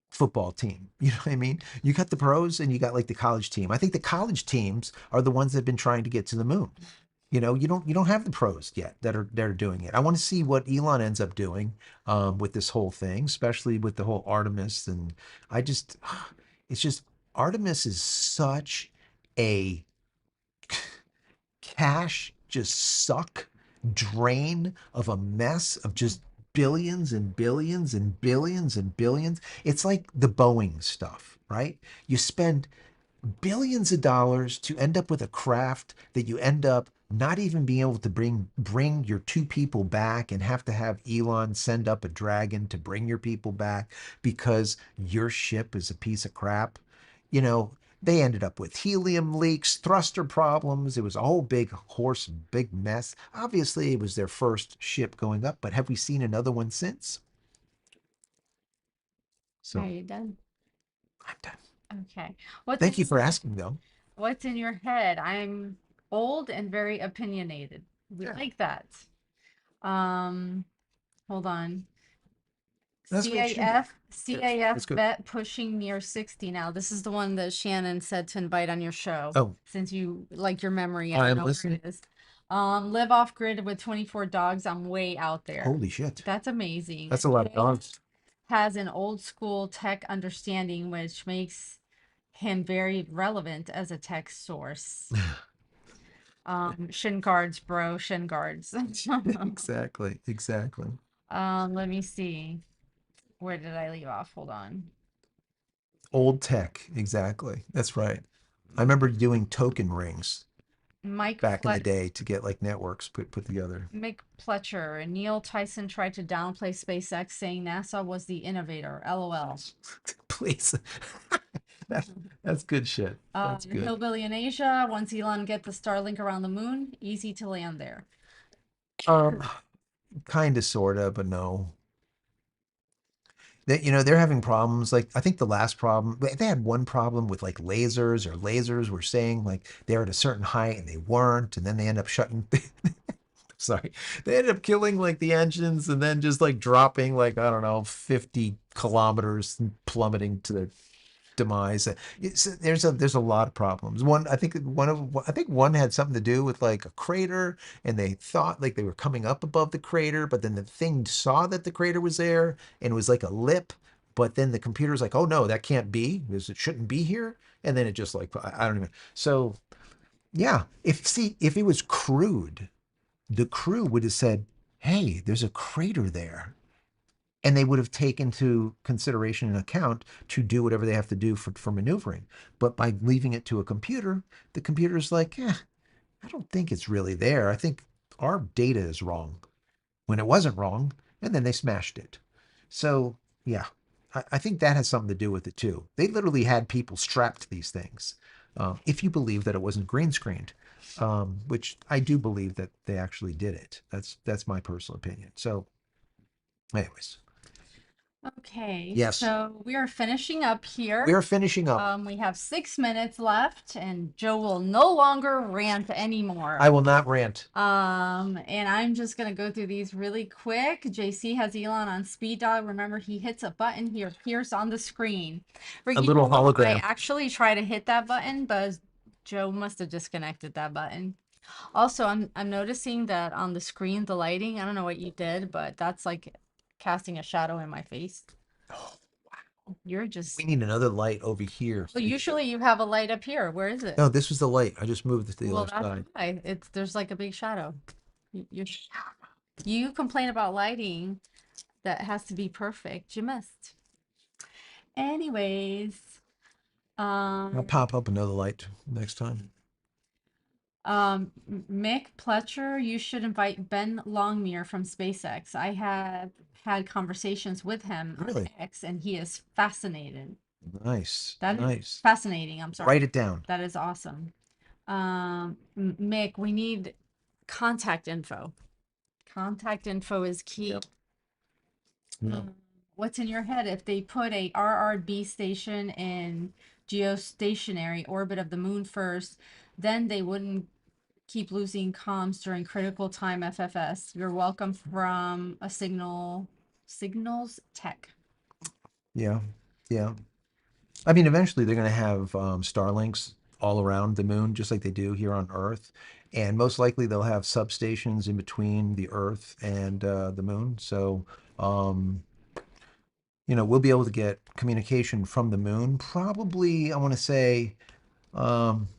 football team. You know what I mean? You got the pros and you got like the college team. I think the college teams are the ones that have been trying to get to the moon. You don't have the pros yet that are doing it. I want to see what Elon ends up doing with this whole thing, especially with the whole Artemis. And I just, it's just Artemis is such a cash just suck drain of a mess of just billions and billions and billions and billions. It's like the Boeing stuff, right? You spend billions of dollars to end up with a craft that you end up not even being able to bring your two people back and have to have Elon send up a dragon to bring your people back because your ship is a piece of crap. You know, they ended up with helium leaks, thruster problems. It was a whole big horse, big mess. Obviously, it was their first ship going up, but have we seen another one since? Are So you done? I'm done. Okay. What's Thank in you for asking, though. what's in your head? I'm old and very opinionated. We Yeah, like that. Um, hold on. that's what it should be. Yes, CAF that's good. vet pushing near 60 now. This is the one that Shannon said to invite on your show, Oh, since you like your memory and I am know where listening. it is. Live off grid with 24 dogs. I'm way out there. Holy shit. That's amazing. That's a lot of Jay dogs. has an old school tech understanding, which makes him very relevant as a tech source. Shin guards, bro, shin guards. Exactly. Exactly. Let me see. Where did I leave off? Hold on. Old tech. Exactly. That's right. I remember doing token rings Mike back in the Flet day to get like networks put together. Mick Pletcher and Neil Tyson tried to downplay SpaceX, saying NASA was the innovator. LOL. Please. that, that's good shit. That's good. Hillbilly in Asia. Once Elon get the Starlink around the moon, easy to land there. Um, kind of, sorta, but no. They're having problems. Like I think the last problem they had one problem with like lasers, or lasers were saying like they're at a certain height and they weren't, and then they end up shutting. Sorry, they ended up killing like the engines and then just like dropping like I don't know 50 kilometers and plummeting to their demise. There's a lot of problems. I think one had something to do with like a crater, and they thought like they were coming up above the crater, but then the thing saw that the crater was there and it was like a lip. But then the computer's like, oh no, that can't be because it shouldn't be here. And then it just like I don't even. So yeah, if it was crude, the crew would have said, hey, there's a crater there, and they would have taken to consideration and account to do whatever they have to do for maneuvering. But by leaving it to a computer, the computer's like, I don't think it's really there. I think our data is wrong when it wasn't wrong, and then they smashed it. So yeah, I think that has something to do with it too. They literally had people strapped to these things, if you believe that it wasn't green screened, which I do believe that they actually did it. That's my personal opinion. So, anyways, Okay, yes, so we are finishing up here. we're finishing up. We have 6 minutes left, and Joe will no longer rant I anymore. will not rant. And I'm just gonna go through these really quick. JC has Elon on speed dial. Remember, he hits a button, he appears on the screen. A Ricky little Wolf, I hologram. actually try to hit that button, but Joe must have disconnected that button. Also, I'm noticing that on the screen, the lighting, I don't know what you did, but that's like casting a shadow in my face. You're We just, need another light over here. well, usually you have a light up here. Where is it? No, this was the light. I just moved it to the Well, other that's side. why. There's like a big shadow. You complain about lighting that has to be perfect. You missed. Anyways, I'll um, pop up another light next time. Mick Pletcher, you should invite Ben Longmire from SpaceX. I have had conversations with him on Really X, and he is fascinated. nice, That is nice. fascinating. I'm sorry. Write it down. That is awesome. Mick, we need contact info. Contact info is key. Yep. No. What's in your head if they put a RRB station in geostationary orbit of the moon first, then they wouldn't keep losing comms during critical time FFS. You're welcome from a signals tech. Yeah, yeah. I mean, eventually they're going to have Starlinks all around the moon, just like they do here on Earth, and most likely they'll have substations in between the Earth and the moon. So, um, we'll be able to get communication from the moon. Probably, I want to say, um,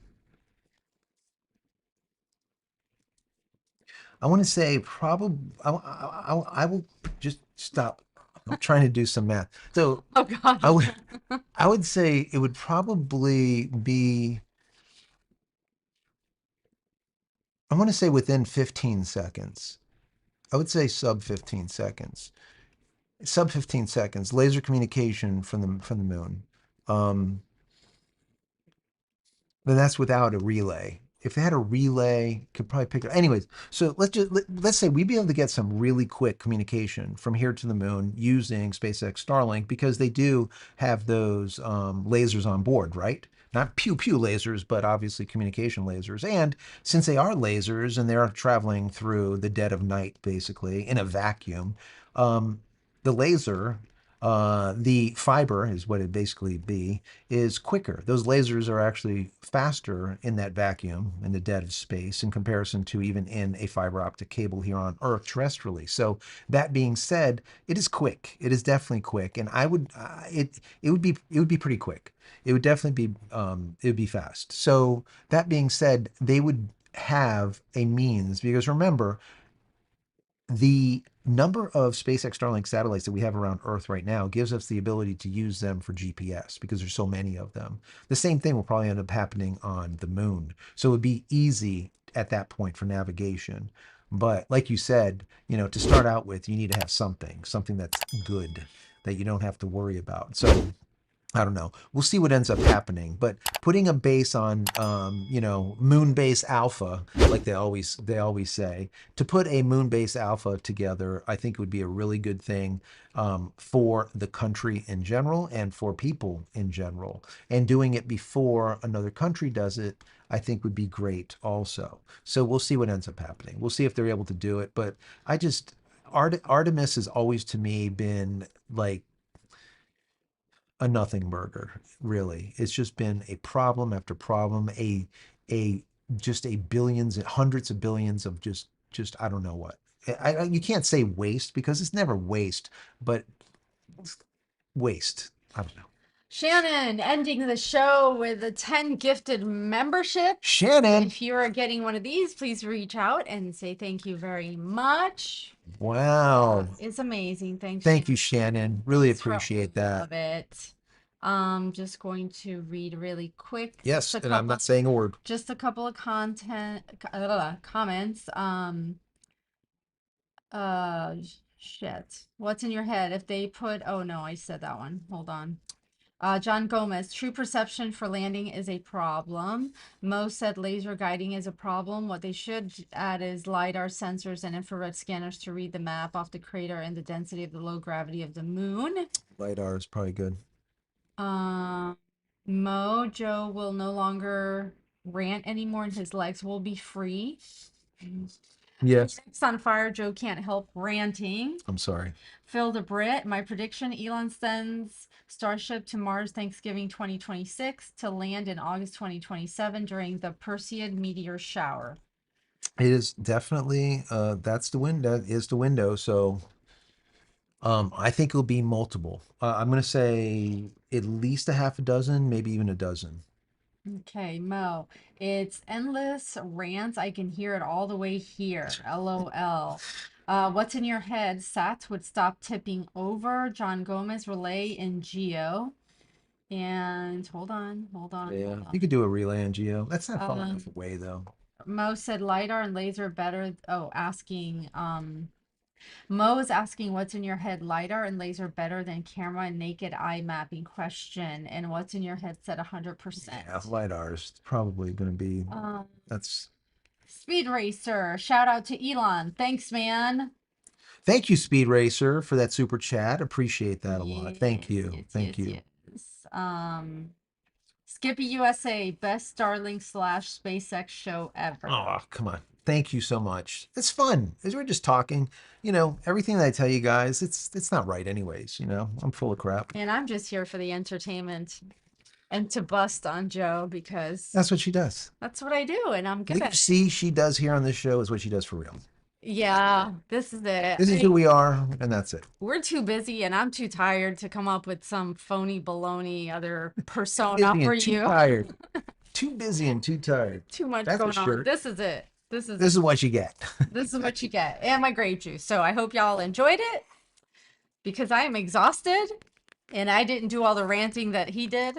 probably, I will just stop. I'm trying to do some math. So Oh I gosh. would, I would say it would probably be, I want to say within 15 seconds. I would say sub 15 seconds. Sub 15 seconds. Laser communication from the moon. Um, Then that's without a relay. If they had a relay, could probably pick it up. Anyways, so let's say we'd be able to get some really quick communication from here to the moon using SpaceX Starlink because they do have those lasers on board, right? Not pew pew lasers, but obviously communication lasers. And since they are lasers and they're traveling through the dead of night, basically in a vacuum, um, the laser, the fiber is what it basically be, is quicker. Those lasers are actually faster in that vacuum in the dead of space in comparison to even in a fiber optic cable here on Earth terrestrially. So that being said, it is quick. It is definitely quick, and I would it would be pretty quick. It would definitely be it would be fast. So that being said, they would have a means because remember the number of SpaceX Starlink satellites that we have around Earth right now gives us the ability to use them for GPS because there's so many of them. The same thing will probably end up happening on the moon. So it would be easy at that point for navigation. But like you said, to start out with, you need to have something that's good that you don't have to worry about. So I don't know. We'll see what ends up happening. But putting a base on, moon base alpha, like they always say, to put a moon base alpha together, I think would be a really good thing for the country in general and for people in general. And doing it before another country does it, I think would be great also. So we'll see what ends up happening. We'll see if they're able to do it. But I just Artemis has always to me been like a nothing burger, really. It's just been a problem after problem, a just a billions and hundreds of billions of just I don't know what. You can't say waste because it's never waste, but waste. I don't know. Shannon ending the show with a 10 gifted memberships. Shannon. If you are getting one of these, please reach out and say thank you very much. Wow. It's amazing. Thanks, Thank you, Shannon. Shannon. Really Thanks for appreciate all that. of it. Just going to read really quick, Yes, and I'm not saying a word. just a couple of comments. Uh, Shit. What's in your head? If they put, oh no, I said that one. Hold on. John Gomez, true perception for landing is a problem. Mo said laser guiding is a problem. What they should add is LiDAR sensors and infrared scanners to read the map off the crater and the density of the low gravity of the moon. LiDAR is probably good. Um, Mo, Joe will no longer rant anymore and his legs will be free. Yes. Phoenix on fire, Joe can't help ranting. I'm sorry. Phil the Brit, my prediction, Elon sends Starship to Mars Thanksgiving 2026 to land in August 2027 during the Perseid meteor shower. It is definitely that's the window is the window. So I think it'll be multiple. I'm gonna say at least a half a dozen, maybe even a dozen. Okay, Mo, it's endless rants. I can hear it all the way here. LOL. What's in your head? Sats would stop tipping over. John Gomez, relay in Geo. And hold on, hold on, Yeah, hold you on. could do a relay on Geo. That's not far Um, enough away though. Mo said LiDAR and laser better. Oh, asking, Mo is asking what's in your head, LiDAR and laser better than camera and naked eye mapping question. And what's in your head said Yeah, 100%. LiDAR is probably gonna be Um, that's Speed Racer, shout out to Elon. Thanks, man. thank you, Speed Racer, for that super chat. Appreciate that a lot. Thank Yes, you. yes, Thank yes, you. yes. Skippy USA, best Starlink slash SpaceX show ever. Oh, come on. Thank you so much. It's fun. As we're just talking, everything that I tell you guys, it's not right anyways, I'm full of crap. And I'm just here for the entertainment and to bust on Joe because That's what she does. that's what I do and I'm good What you at it. see she does here on this show is what she does for real. Yeah, this is it. This is who we are, and that's it. We're too busy and I'm too tired to come up with some phony baloney other persona Busy for and too you. tired. Too busy and too tired. Too much That's a going on. shirt. This is it. This is This it. is what you get. This is what you get. And my grape juice. So I hope y'all enjoyed it because I am exhausted and I didn't do all the ranting that he did.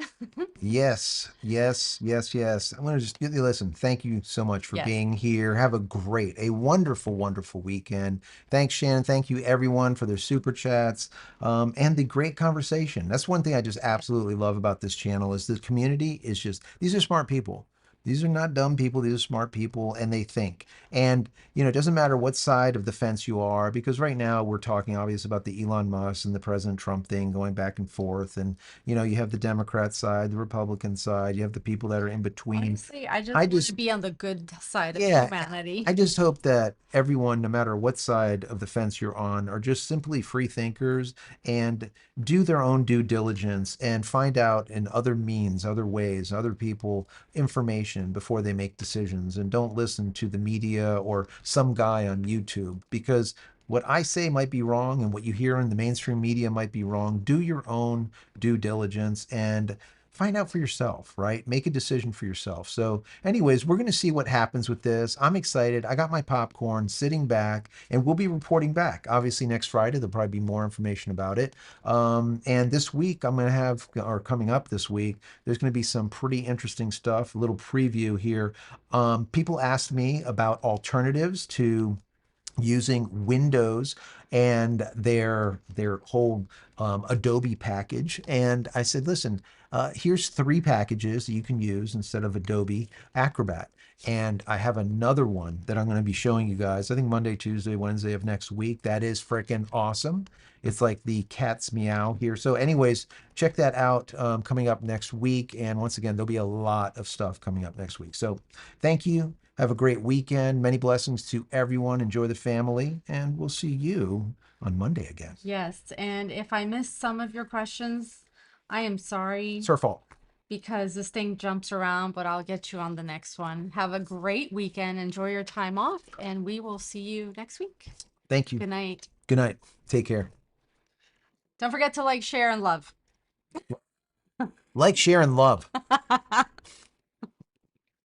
Yes, yes, yes, yes. I want to just listen. Thank you so much for Yes. being here. Have a wonderful, wonderful weekend. Thanks, Shannon. Thank you, everyone, for their super chats and the great conversation. That's one thing I just absolutely love about this channel is the community is just these are smart people. These are not dumb people. These are smart people, and they think. And it doesn't matter what side of the fence you are, because right now we're talking obviously about the Elon Musk and the President Trump thing going back and forth, and you have the Democrat side, the Republican side, you have the people that are in between. Honestly, I I just want to just, be on the good side of yeah, humanity. I just hope that everyone, no matter what side of the fence you're on, are just simply free thinkers and do their own due diligence and find out in other means, other ways, other people information before they make decisions and don't listen to the media or some guy on YouTube because what I say might be wrong and what you hear in the mainstream media might be wrong. Do your own due diligence and find out for yourself, right? Make a decision for yourself. So, anyways, we're going to see what happens with this. I'm excited. I got my popcorn sitting back, and we'll be reporting back. Obviously, next Friday, there'll probably be more information about it. And this week, I'm going to have, or coming up this week, there's going to be some pretty interesting stuff, a little preview here. People asked me about alternatives to using Windows and their whole Adobe package. And I said, listen, here's 3 packages that you can use instead of Adobe Acrobat. And I have another one that I'm going to be showing you guys, I think Monday, Tuesday, Wednesday of next week. That is freaking awesome. It's like the cat's meow here. So anyways, check that out coming up next week. And once again, there'll be a lot of stuff coming up next week. So thank you. Have a great weekend. Many blessings to everyone. Enjoy the family. And we'll see you on Monday again. Yes, and if I missed some of your questions, I am sorry It's her fault. because this thing jumps around, but I'll get you on the next one. Have a great weekend. Enjoy your time off, and we will see you next week. Thank you. Good night. Good night. Take care. Don't forget to like, share, and love. Like, share, and love.